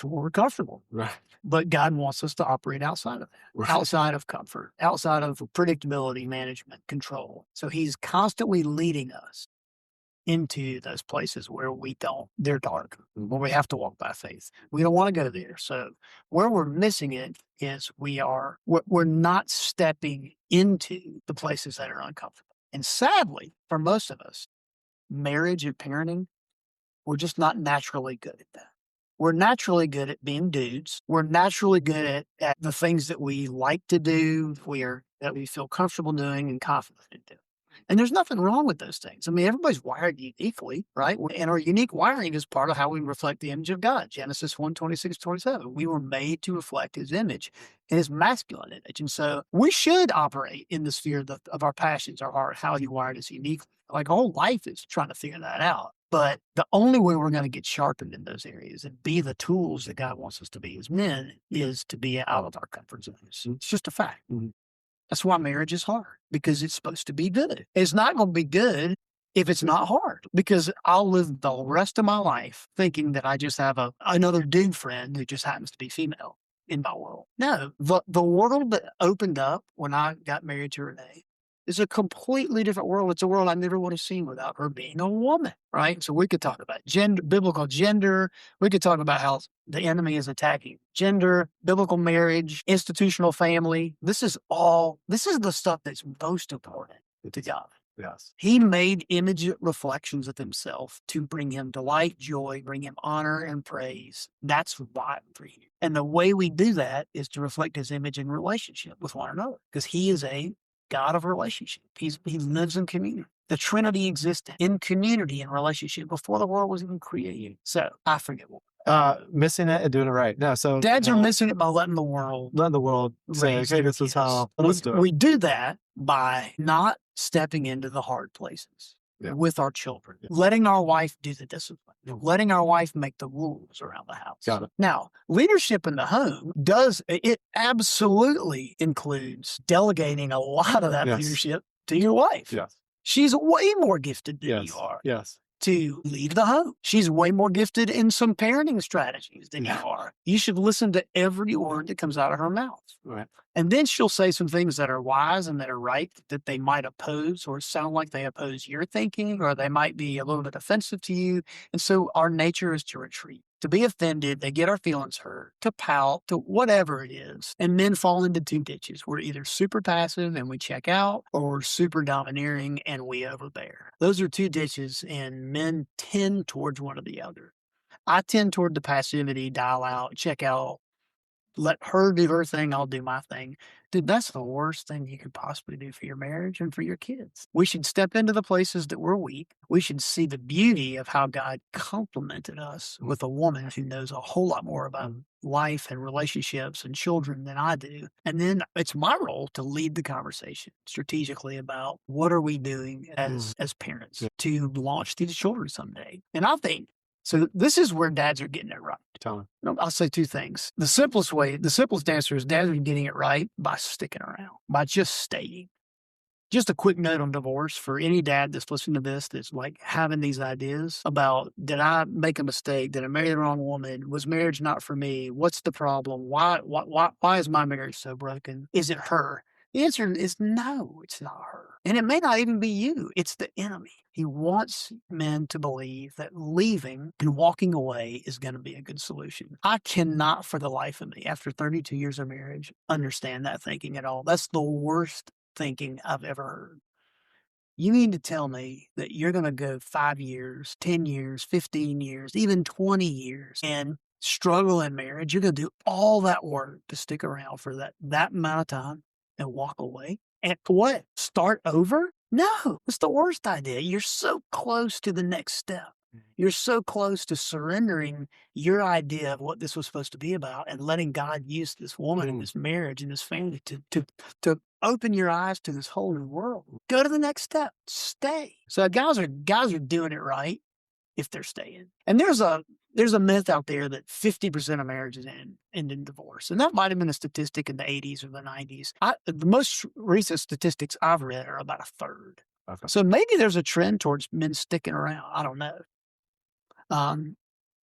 where we're comfortable. right, But God wants us to operate outside of that, right. outside of comfort, outside of predictability, management, control. So He's constantly leading us into those places where they're dark, where we have to walk by faith. We don't want to go there. So where we're missing it is we're not stepping into the places that are uncomfortable. And sadly, for most of us, marriage and parenting, we're just not naturally good at that. We're naturally good at being dudes. We're naturally good at the things that we like to do, that we feel comfortable doing and confident in doing. And there's nothing wrong with those things. I mean, everybody's wired uniquely, right? And our unique wiring is part of how we reflect the image of God. Genesis 1:26-27. We were made to reflect His image and His masculine image. And so we should operate in the sphere of our passions, our heart, how He wired us uniquely. Like our whole life is trying to figure that out. But the only way we're going to get sharpened in those areas and be the tools that God wants us to be as men is to be out of our comfort zones. It's just a fact. That's why marriage is hard, because it's supposed to be good. It's not going to be good if it's not hard, because I'll live the rest of my life thinking that I just have another dude friend who just happens to be female in my world. No, the world that opened up when I got married to Renee is a completely different world. It's a world I never would have seen without her being a woman, right? So we could talk about gender, biblical gender. We could talk about how the enemy is attacking gender, biblical marriage, institutional family. This is the stuff that's most important to God. Yes. He made image reflections of Himself to bring Him delight, joy, bring Him honor and praise. That's why I'm here. And the way we do that is to reflect His image in relationship with one another, because He is a God of relationship. He lives in community. The Trinity existed in community and relationship before the world was even created. So I forget what. Missing it and doing it right. No, so Dads are missing it by letting the world say, raise okay, their this is kids. how let's do it. We do that by not stepping into the hard places with our children, letting our wife do the discipline, letting our wife make the rules around the house. Got it. Now, leadership in the home absolutely includes delegating a lot of that leadership to your wife. Yes. She's way more gifted than Yes. you are Yes. to lead the home. She's way more gifted in some parenting strategies than you are. You should listen to every word that comes out of her mouth. Right. And then she'll say some things that are wise and that are right that they might oppose or sound like they oppose your thinking, or they might be a little bit offensive to you. And so our nature is to retreat, to be offended, to get our feelings hurt, to pout, to whatever it is. And men fall into two ditches. We're either super passive and we check out, or we're super domineering and we overbear. Those are two ditches, and men tend towards one or the other. I tend toward the passivity, dial out, check out, let her do her thing, I'll do my thing. Dude, that's the worst thing you could possibly do for your marriage and for your kids. We should step into the places that we're weak. We should see the beauty of how God complemented us with a woman who knows a whole lot more about life and relationships and children than I do. And then it's my role to lead the conversation strategically about what are we doing as parents to launch these children someday. And I think so this is where dads are getting it right. Tell me. I'll say two things. The simplest answer is dads are getting it right by sticking around, by just staying. Just a quick note on divorce for any dad that's listening to this that's like having these ideas about, did I make a mistake? Did I marry the wrong woman? Was marriage not for me? What's the problem? Why is my marriage so broken? Is it her? The answer is no, it's not her. And it may not even be you. It's the enemy. He wants men to believe that leaving and walking away is going to be a good solution. I cannot for the life of me, after 32 years of marriage, understand that thinking at all. That's the worst thinking I've ever heard. You mean to tell me that you're going to go 5 years, 10 years, 15 years, even 20 years and struggle in marriage? You're going to do all that work to stick around for that amount of time and walk away? And what? Start over? No, it's the worst idea. You're so close to the next step. You're so close to surrendering your idea of what this was supposed to be about and letting God use this woman and this marriage and this family to open your eyes to this whole new world. Go to the next step. Stay. So guys are doing it right if they're staying. And there's a myth out there that 50% of marriages end in divorce. And that might have been a statistic in the 80s or the 90s. The most recent statistics I've read are about a third. Okay. So maybe there's a trend towards men sticking around. I don't know.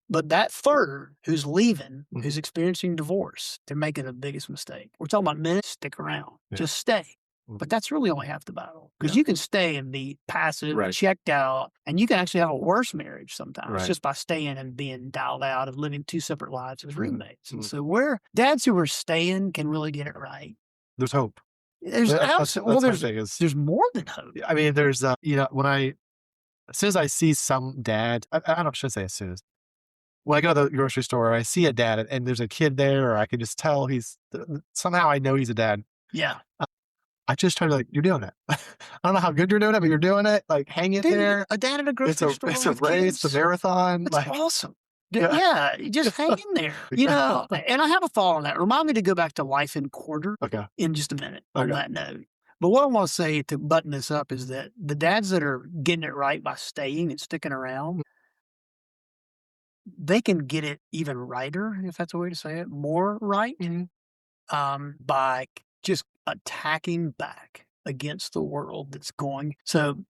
But that third who's leaving, who's experiencing divorce, they're making the biggest mistake. We're talking about men stick around, just stay. But that's really only half the battle because you can stay and be passive, checked out, and you can actually have a worse marriage sometimes just by staying and being dialed out of living two separate lives as roommates. And so dads who are staying can really get it right. There's hope. There's there's more than hope. I mean, there's as soon as I see some dad, I don't should say as soon as when I go to the grocery store, I see a dad and there's a kid there, or I can just tell somehow I know he's a dad. Yeah. I just try to you're doing it. I don't know how good you're doing it, but you're doing it. Like, hang in there. A dad at a grocery store. It's a race, it's a marathon. That's awesome. Yeah, just hang in there. And I have a thought on that. Remind me to go back to life in quarter in just a minute on that note. But what I want to say to button this up is that the dads that are getting it right by staying and sticking around, they can get it even righter, if that's a way to say it, more right, by just attacking back against the world that's going. So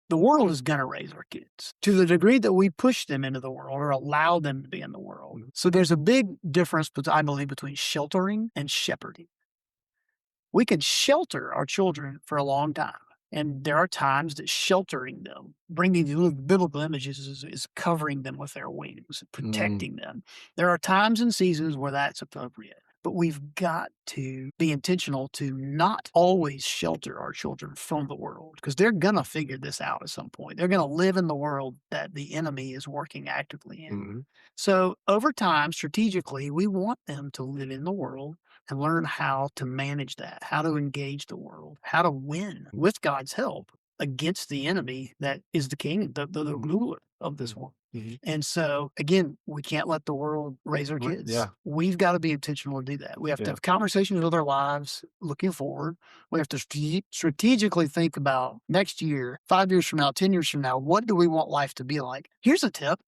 the world is going to raise our kids to the degree that we push them into the world or allow them to be in the world. So there's a big difference, I believe, between sheltering and shepherding. We can shelter our children for a long time. And there are times that sheltering them, bringing the biblical images is covering them with their wings, protecting them. There are times and seasons where that's appropriate. But we've got to be intentional to not always shelter our children from the world because they're going to figure this out at some point. They're going to live in the world that the enemy is working actively in. So over time, strategically, we want them to live in the world and learn how to manage that, how to engage the world, how to win with God's help against the enemy that is the king, the ruler of this world. And so, again, we can't let the world raise our kids. We've got to be intentional to do that. We have to have conversations with our lives looking forward. We have to strategically think about next year, 5 years from now, 10 years from now, what do we want life to be like? Here's a tip.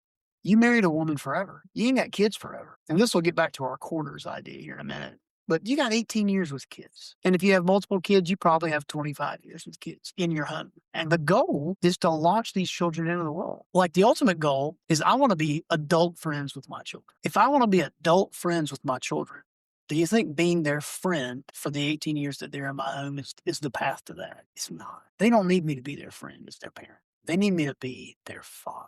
You married a woman forever. You ain't got kids forever. And this will get back to our quarters idea here in a minute. But you got 18 years with kids. And if you have multiple kids, you probably have 25 years with kids in your home. And the goal is to launch these children into the world. Like the ultimate goal is I want to be adult friends with my children. If I want to be adult friends with my children, do you think being their friend for the 18 years that they're in my home is the path to that? It's not. They don't need me to be their friend as their parent. They need me to be their father.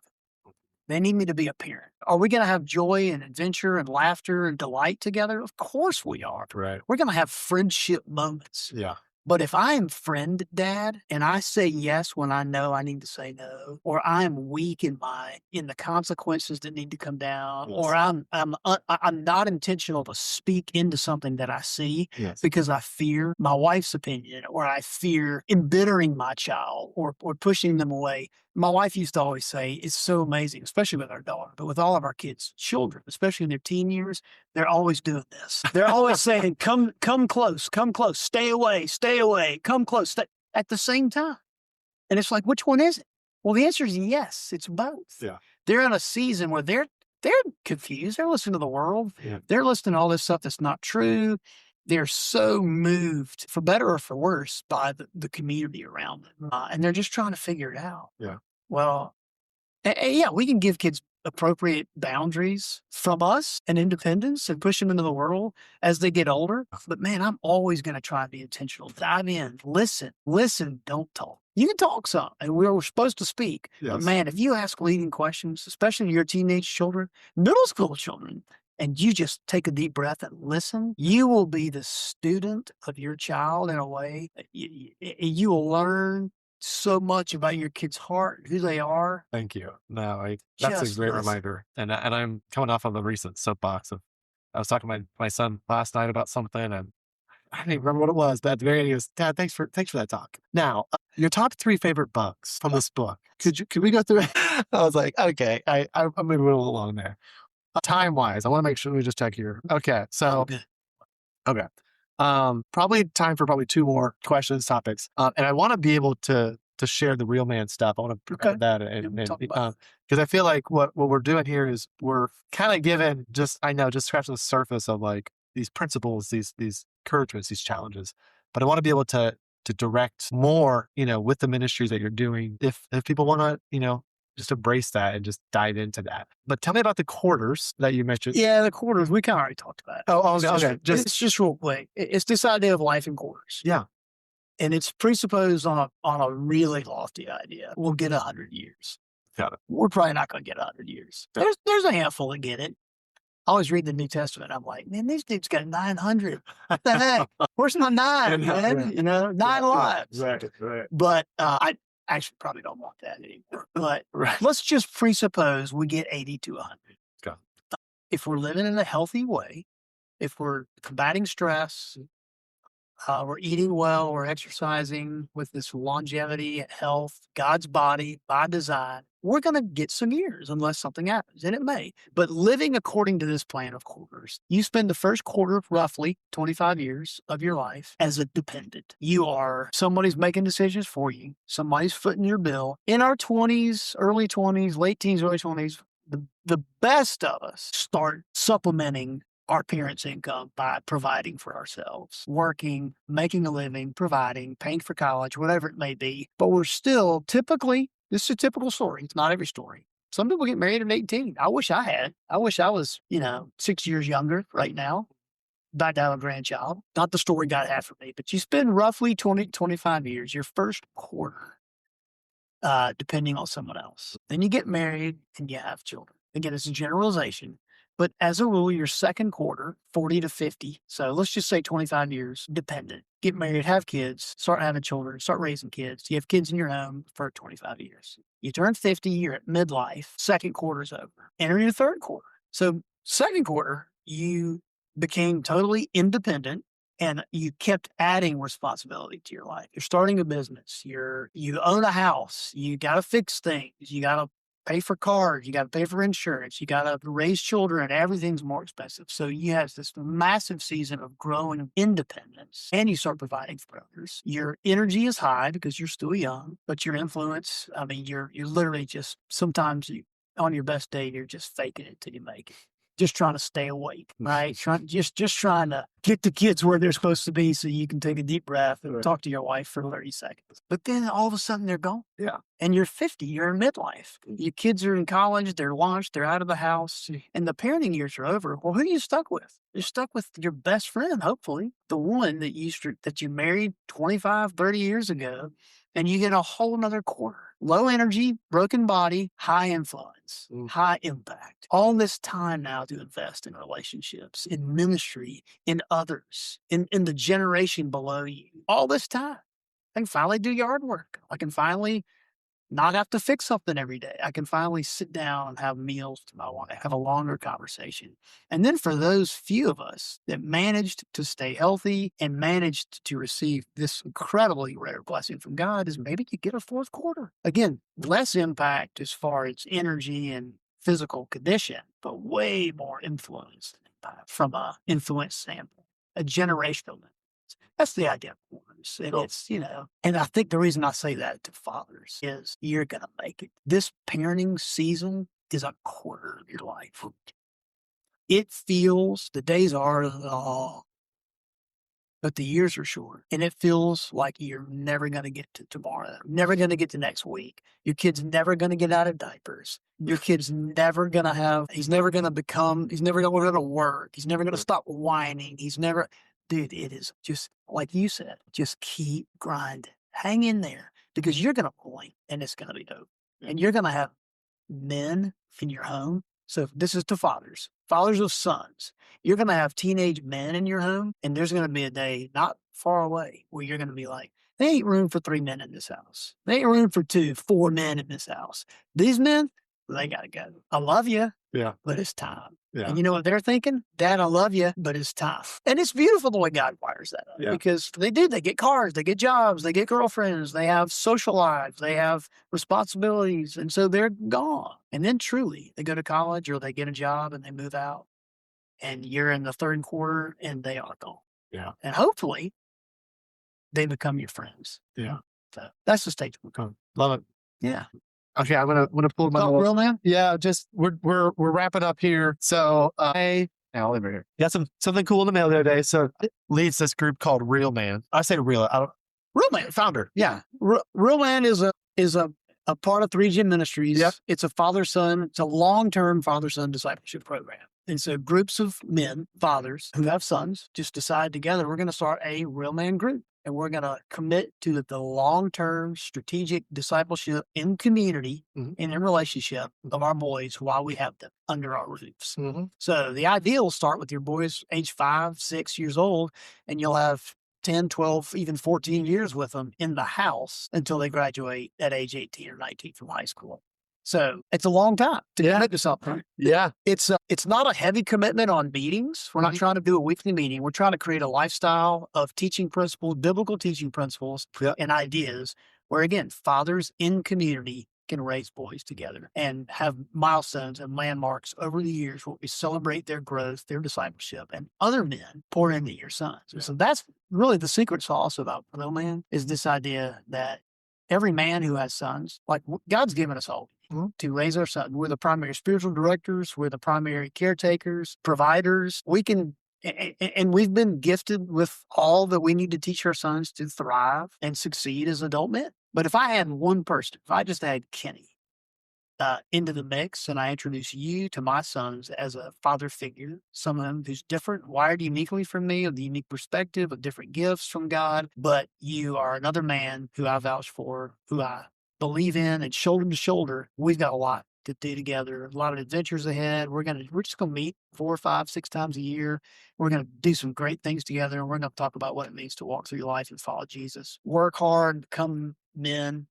They need me to be a parent. Are we going to have joy and adventure and laughter and delight together? Of course we are. Right. We're going to have friendship moments. Yeah. But if I'm friend dad and I say yes when I know I need to say no, or I'm weak in the consequences that need to come down, Yes. or I'm not intentional to speak into something that I see Yes. because I fear my wife's opinion, or I fear embittering my child, or pushing them away. My wife used to always say, it's so amazing, especially with our daughter, but with all of our kids, children, especially in their teen years, they're always doing this. They're always saying, come close, stay away, come close, at the same time. And it's like, which one is it? Well, the answer is yes, it's both. Yeah. They're in a season where they're confused. They're listening to the world. Yeah. They're listening to all this stuff that's not true. They're so moved, for better or for worse, by the community around them. And they're just trying to figure it out. Yeah. Well, yeah, we can give kids appropriate boundaries from us and independence and push them into the world as they get older. But man, I'm always going to try and be intentional. Dive in, listen, don't talk. You can talk some, and we're supposed to speak. But Yes. man, if you ask leading questions, especially your teenage children, middle school children, and you just take a deep breath and listen, you will be the student of your child in a way. You will learn so much about your kid's heart, who they are. Thank you. No, that's a Just great listen. reminder. And I'm coming off of a recent soapbox of I was talking to my son last night about something and I don't even remember what it was, but at the very end he goes, Dad, thanks for that talk. Now, your top 3 favorite books from this book. Could we go through it? I was like, okay, I'm moving a little along there. Time wise, I want to make sure we just check here. Okay. So Okay. okay. Probably time for probably 2 more questions, topics. And I want to be able to share the real man stuff. I want to prepare Okay. that Yeah, we'll talk about it. because I feel like what we're doing here is we're kind of given just scratching the surface of like these principles, these encouragements, these challenges. But I want to be able to direct more, with the ministries that you're doing. If people want to, just embrace that and just dive into that. But tell me about the quarters that you mentioned. Yeah, the quarters, we kind of already talked about it. Oh, It's okay. it's just real quick. It's this idea of life in quarters. Yeah. And it's presupposed on a really lofty idea. We'll get 100 years. Got it. We're probably not going to get 100 years. There's a handful that get it. I always read the New Testament. I'm like, man, these dudes got 900. What the heck? Where's my 9, man? Right. 9 lives. Right. But I actually probably don't want that anymore. But Right. let's just presuppose we get 80 to 100. Got If we're living in a healthy way, if we're combating stress, we're eating well, we're exercising with this longevity and health, God's body by design, we're going to get some years unless something happens, and it may. But living according to this plan of quarters, you spend the first quarter, roughly 25 years of your life, as a dependent. Somebody's making decisions for you, somebody's footing your bill. In our 20s, early 20s, late teens, early 20s, the best of us start supplementing our parents' income by providing for ourselves, working, making a living, providing, paying for college, whatever it may be. But we're still typically, this is a typical story. It's not every story. Some people get married at 18. I wish I had. I wish I was, 6 years younger right now, about to have a grandchild. Not the story God had for me, but you spend roughly 20, 25 years, your first quarter, depending on someone else. Then you get married and you have children. Again, it's a generalization. But as a rule, your second quarter, 40 to 50, so let's just say 25 years, dependent. Get married, have kids, start having children, start raising kids. You have kids in your home for 25 years. You turn 50, you're at midlife, second quarter's over. Enter your third quarter. So second quarter, you became totally independent and you kept adding responsibility to your life. You're starting a business, you own a house, you got to fix things, you got to pay for cars, you got to pay for insurance, you got to raise children, everything's more expensive. So you have this massive season of growing independence and you start providing for others. Your energy is high because you're still young, but your influence, you're literally just, sometimes on your best day, you're just faking it till you make it. Just trying to stay awake, right? Just trying to get the kids where they're supposed to be so you can take a deep breath and talk to your wife for 30 seconds. But then all of a sudden they're gone. Yeah. And you're 50, you're in midlife. Your kids are in college, they're launched, they're out of the house, and the parenting years are over. Well, who are you stuck with? You're stuck with your best friend, hopefully, the one that you married 25, 30 years ago. and you get a whole nother quarter. Low energy, broken body, high influence, high impact. All this time now to invest in relationships, in ministry, in others, in the generation below you. All this time. I can finally do yard work. I can finally not have to fix something every day. I can finally sit down and have meals to my wife, have a longer conversation. And then for those few of us that managed to stay healthy and managed to receive this incredibly rare blessing from God, is maybe you get a fourth quarter. Again, less impact as far as energy and physical condition, but way more influence from an influence standpoint, a generational. That's the idea of quarters. And it's, and I think the reason I say that to fathers is you're going to make it. This parenting season is a quarter of your life. It feels, the days are long, but the years are short. And it feels like you're never going to get to tomorrow, never going to get to next week. Your kid's never going to get out of diapers. Your kid's never going to he's never going to work. He's never going to stop whining. Dude, it is just like you said, just keep grinding. Hang in there because you're going to blink and it's going to be dope. And you're going to have men in your home. So this is to fathers of sons. You're going to have teenage men in your home, and there's going to be a day not far away where you're going to be like, there ain't room for 3 men in this house. There ain't room for 4 men in this house. These men, they got to go. I love you, but it's time. Yeah. And you know what they're thinking? Dad, I love you, but it's time. And it's beautiful the way God wires that up because they get cars, they get jobs, they get girlfriends, they have social lives, they have responsibilities. And so they're gone. And then truly they go to college or they get a job and they move out and you're in the third quarter and they are gone. Yeah. And hopefully they become your friends. Yeah. So that's the stage we're going. Love it. Yeah. Okay, I'm gonna pull my real man. Yeah, just we're wrapping up here. So now over here. Got something cool in the mail the other day. So it leads this group called Real Man. I say Real. Real Man founder. Yeah, Real Man is a part of ThreeGen Ministries. Yep. It's a father-son. It's a long-term father-son discipleship program. And so groups of men, fathers who have sons, just decide together we're going to start a Real Man group. And we're going to commit to the long-term strategic discipleship in community and in relationship of our boys while we have them under our roofs. Mm-hmm. So the idea will start with your boys age 5, 6 years old, and you'll have 10, 12, even 14 years with them in the house until they graduate at age 18 or 19 from high school. So it's a long time to commit to something. Yeah. It's not a heavy commitment on meetings. We're not trying to do a weekly meeting. We're trying to create a lifestyle of teaching principles, biblical teaching principles and ideas where, again, fathers in community can raise boys together and have milestones and landmarks over the years where we celebrate their growth, their discipleship, and other men pour into your sons. Yeah. So that's really the secret sauce about Real Man is this idea that every man who has sons, like God's given us all to raise our sons. We're the primary spiritual directors. We're the primary caretakers, providers. We can, and we've been gifted with all that we need to teach our sons to thrive and succeed as adult men. But if I had one person, if I just had Kenny into the mix and I introduce you to my sons as a father figure, someone who's different, wired uniquely from me, with a unique perspective, with different gifts from God, but you are another man who I vouch for, who I believe in, and shoulder to shoulder, we've got a lot to do together, a lot of adventures ahead. We're just gonna meet 4, 5, 6 times a year. We're gonna do some great things together, and we're gonna talk about what it means to walk through your life and follow Jesus. Work hard, become men.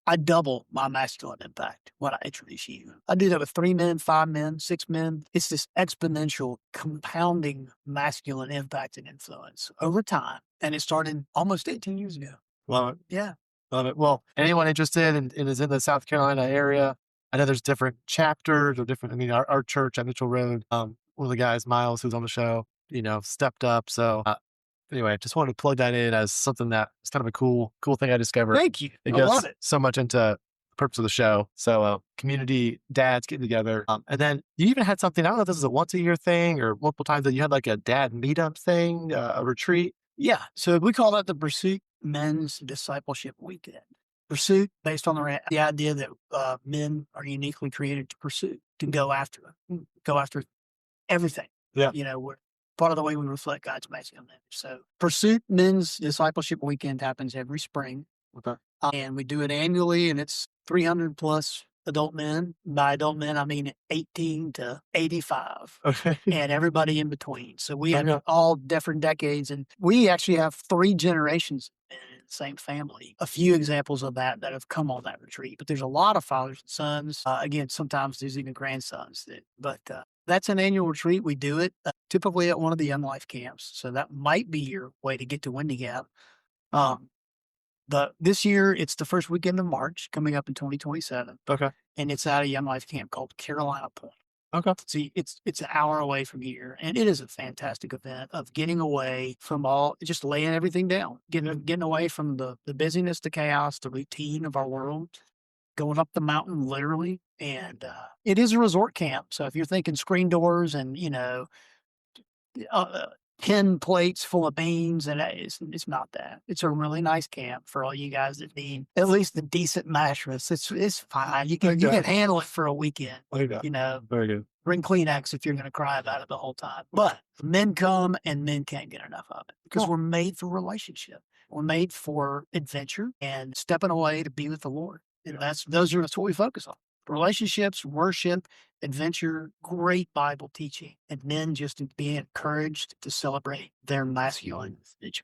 I double my masculine impact when I introduce you. I do that with 3 men, 5 men, 6 men. It's this exponential compounding masculine impact and influence over time. And it started almost 18 years ago. Love it. Yeah. Love it. Well, anyone interested and is in the South Carolina area, I know there's different chapters or different, our church at Mitchell Road, one of the guys, Miles, who's on the show, stepped up. So anyway, just wanted to plug that in as something that is kind of a cool thing I discovered. Thank you. It I goes love it. so much into the purpose of the show. So community dads getting together. And then you even had something, I don't know if this is a once a year thing or multiple times, that you had like a dad meetup thing, a retreat. Yeah. So we call that the Pursuit Men's Discipleship Weekend. Pursuit based on the idea that men are uniquely created to pursue, to go after everything. Yeah. part of the way we reflect God's masculine image. So Pursuit Men's Discipleship Weekend happens every spring. Okay. And we do it annually, and it's 300 plus adult men. By adult men, I mean 18 to 85 Okay. and everybody in between. So we have Okay. all different decades, and we actually have 3 generations in the same family. A few examples of that have come on that retreat, but there's a lot of fathers and sons. Again, sometimes there's even grandsons. That's an annual retreat. We do it typically at one of the Young Life camps. So that might be your way to get to Windy Gap. Um, this year, it's the first weekend of March coming up in 2027, Okay. and it's at a Young Life camp called Carolina Point. Okay. See, it's an hour away from here, and it is a fantastic event of getting away from just laying everything down, getting away from the busyness, the chaos, the routine of our world, going up the mountain literally, and it is a resort camp. So if you're thinking screen doors and uh, 10 plates full of beans, and it's not that. It's a really nice camp for all you guys that need at least a decent mattress. It's fine. You can handle it for a weekend. Okay. Very good. Bring Kleenex if you're going to cry about it the whole time. But men come and men can't get enough of it because we're made for relationship. We're made for adventure and stepping away to be with the Lord. And that's what we focus on. Relationships, worship, adventure, great Bible teaching, and men just being encouraged to celebrate their masculine nature.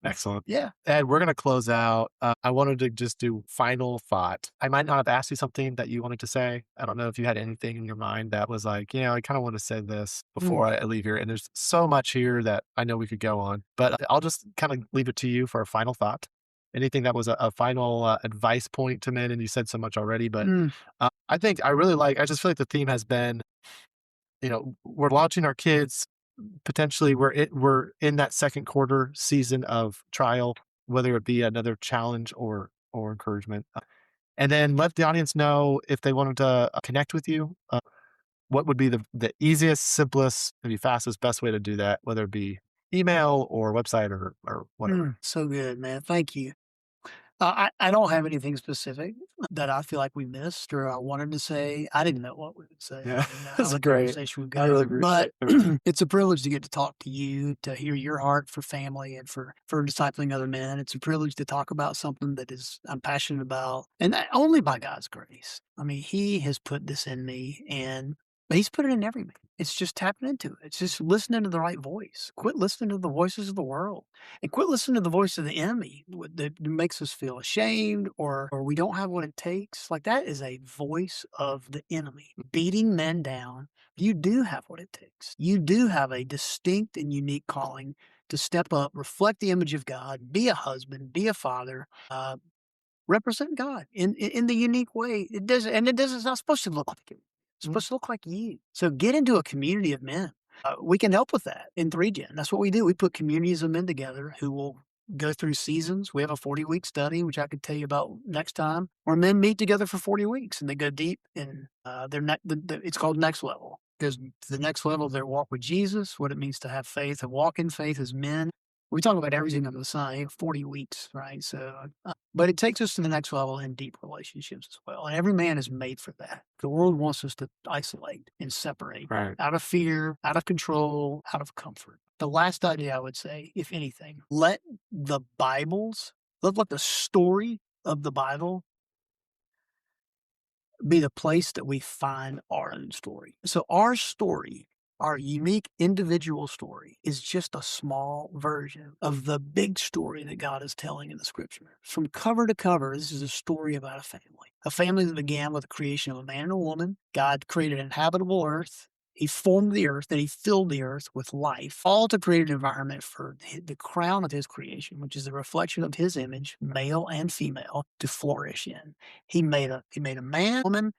Excellent. Yeah. Ed, we're going to close out. I wanted to just do final thought. I might not have asked you something that you wanted to say. I don't know if you had anything in your mind that was like, I kind of want to say this before I leave here. And there's so much here that I know we could go on, but I'll just kind of leave it to you for a final thought. Anything that was a final advice point to men, and you said so much already, but I think I just feel like the theme has been, we're launching our kids. Potentially, we're in that second quarter season of trial, whether it be another challenge or encouragement. And then let the audience know if they wanted to connect with you. What would be the easiest, simplest, maybe fastest, best way to do that, whether it be email or website or whatever. So good, man. Thank you. I don't have anything specific that I feel like we missed or I wanted to say. I didn't know what we would say. Yeah, How that's the great. conversation would I go. really appreciate But it. it's a privilege to get to talk to you, to hear your heart for family and for discipling other men. It's a privilege to talk about something that I'm passionate about, and only by God's grace. I mean, He has put this in me, and He's put it in every man. It's just tapping into it. It's just listening to the right voice. Quit listening to the voices of the world. And quit listening to the voice of the enemy that makes us feel ashamed or we don't have what it takes. Like that is a voice of the enemy beating men down. You do have what it takes. You do have a distinct and unique calling to step up, reflect the image of God, be a husband, be a father, represent God in the unique way. It's not supposed to look like it. It's supposed to look like you. So get into a community of men. We can help with that in 3Gen. That's what we do. We put communities of men together who will go through seasons. We have a 40-week study, which I could tell you about next time, where men meet together for 40 weeks and they go deep in it's called Next Level. Because to the next level of their walk with Jesus, what it means to have faith and walk in faith as men. We talk about everything under the sun, 40 weeks, right? So, but it takes us to the next level in deep relationships as well. And every man is made for that. The world wants us to isolate and separate out of fear, out of control, out of comfort. The last idea I would say, if anything, let the story of the Bible be the place that we find our own story. So our story, our unique individual story, is just a small version of the big story that God is telling in the scripture. From cover to cover, this is a story about a family that began with the creation of a man and a woman. God created an habitable earth. He formed the earth and he filled the earth with life, all to create an environment for the crown of his creation, which is the reflection of his image, male and female, to flourish in. He made a man, woman,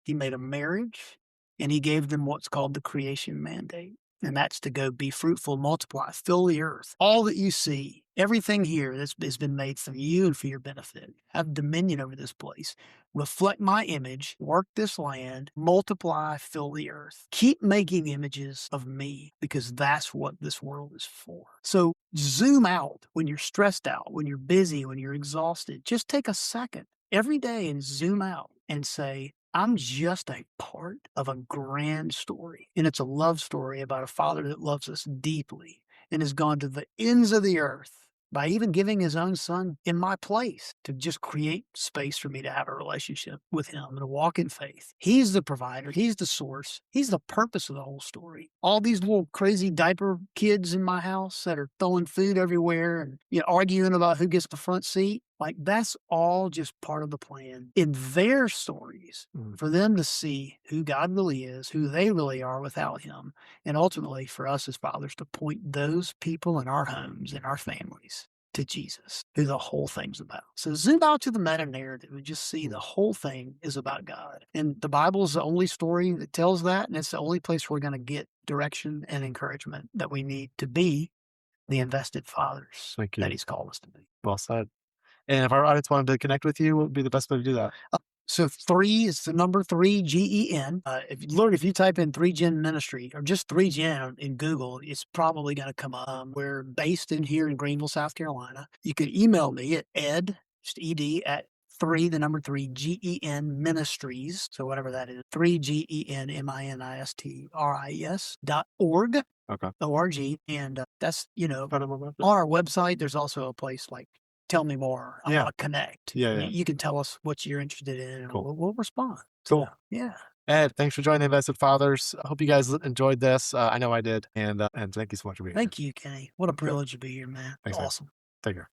he made a marriage, and he gave them what's called the creation mandate. And that's to go be fruitful, multiply, fill the earth. All that you see, everything here that's has been made for you and for your benefit. Have dominion over this place. Reflect my image, work this land, multiply, fill the earth. Keep making images of me because that's what this world is for. So zoom out when you're stressed out, when you're busy, when you're exhausted. Just take a second every day and zoom out and say, I'm just a part of a grand story. And it's a love story about a father that loves us deeply and has gone to the ends of the earth by even giving his own son in my place to just create space for me to have a relationship with him and to walk in faith. He's the provider, he's the source, he's the purpose of the whole story. All these little crazy diaper kids in my house that are throwing food everywhere and arguing about who gets the front seat, like that's all just part of the plan in their stories for them to see who God really is, who they really are without him, and ultimately for us as fathers to point those people in our homes, in our families, to Jesus, who the whole thing's about. So zoom out to the meta narrative and just see the whole thing is about God. And the Bible is the only story that tells that, and it's the only place we're going to get direction and encouragement that we need to be the invested fathers Thank you. that he's called us to be. Well said. And if our audience wanted to connect with you, what would be the best way to do that? So 3 is the number 3, GEN. If you type in 3Gen Ministry or just 3Gen in Google, it's probably going to come up. We're based in here in Greenville, South Carolina. You can email me at ed, just ed, at 3, the number 3, GEN Ministries. So whatever that is, 3GenMinistries.org. Okay. ORG. And that's, Find it on my website. on our website, there's also a place like tell me more. I want to connect. Yeah. You can tell us what you're interested in and Cool. we'll respond. Cool. So, yeah. Ed, thanks for joining the Invested Fathers. I hope you guys enjoyed this. I know I did. And thank you so much for being here. Thank you, Kenny. What a privilege to be here, man. Thanks, man. Awesome. Take care.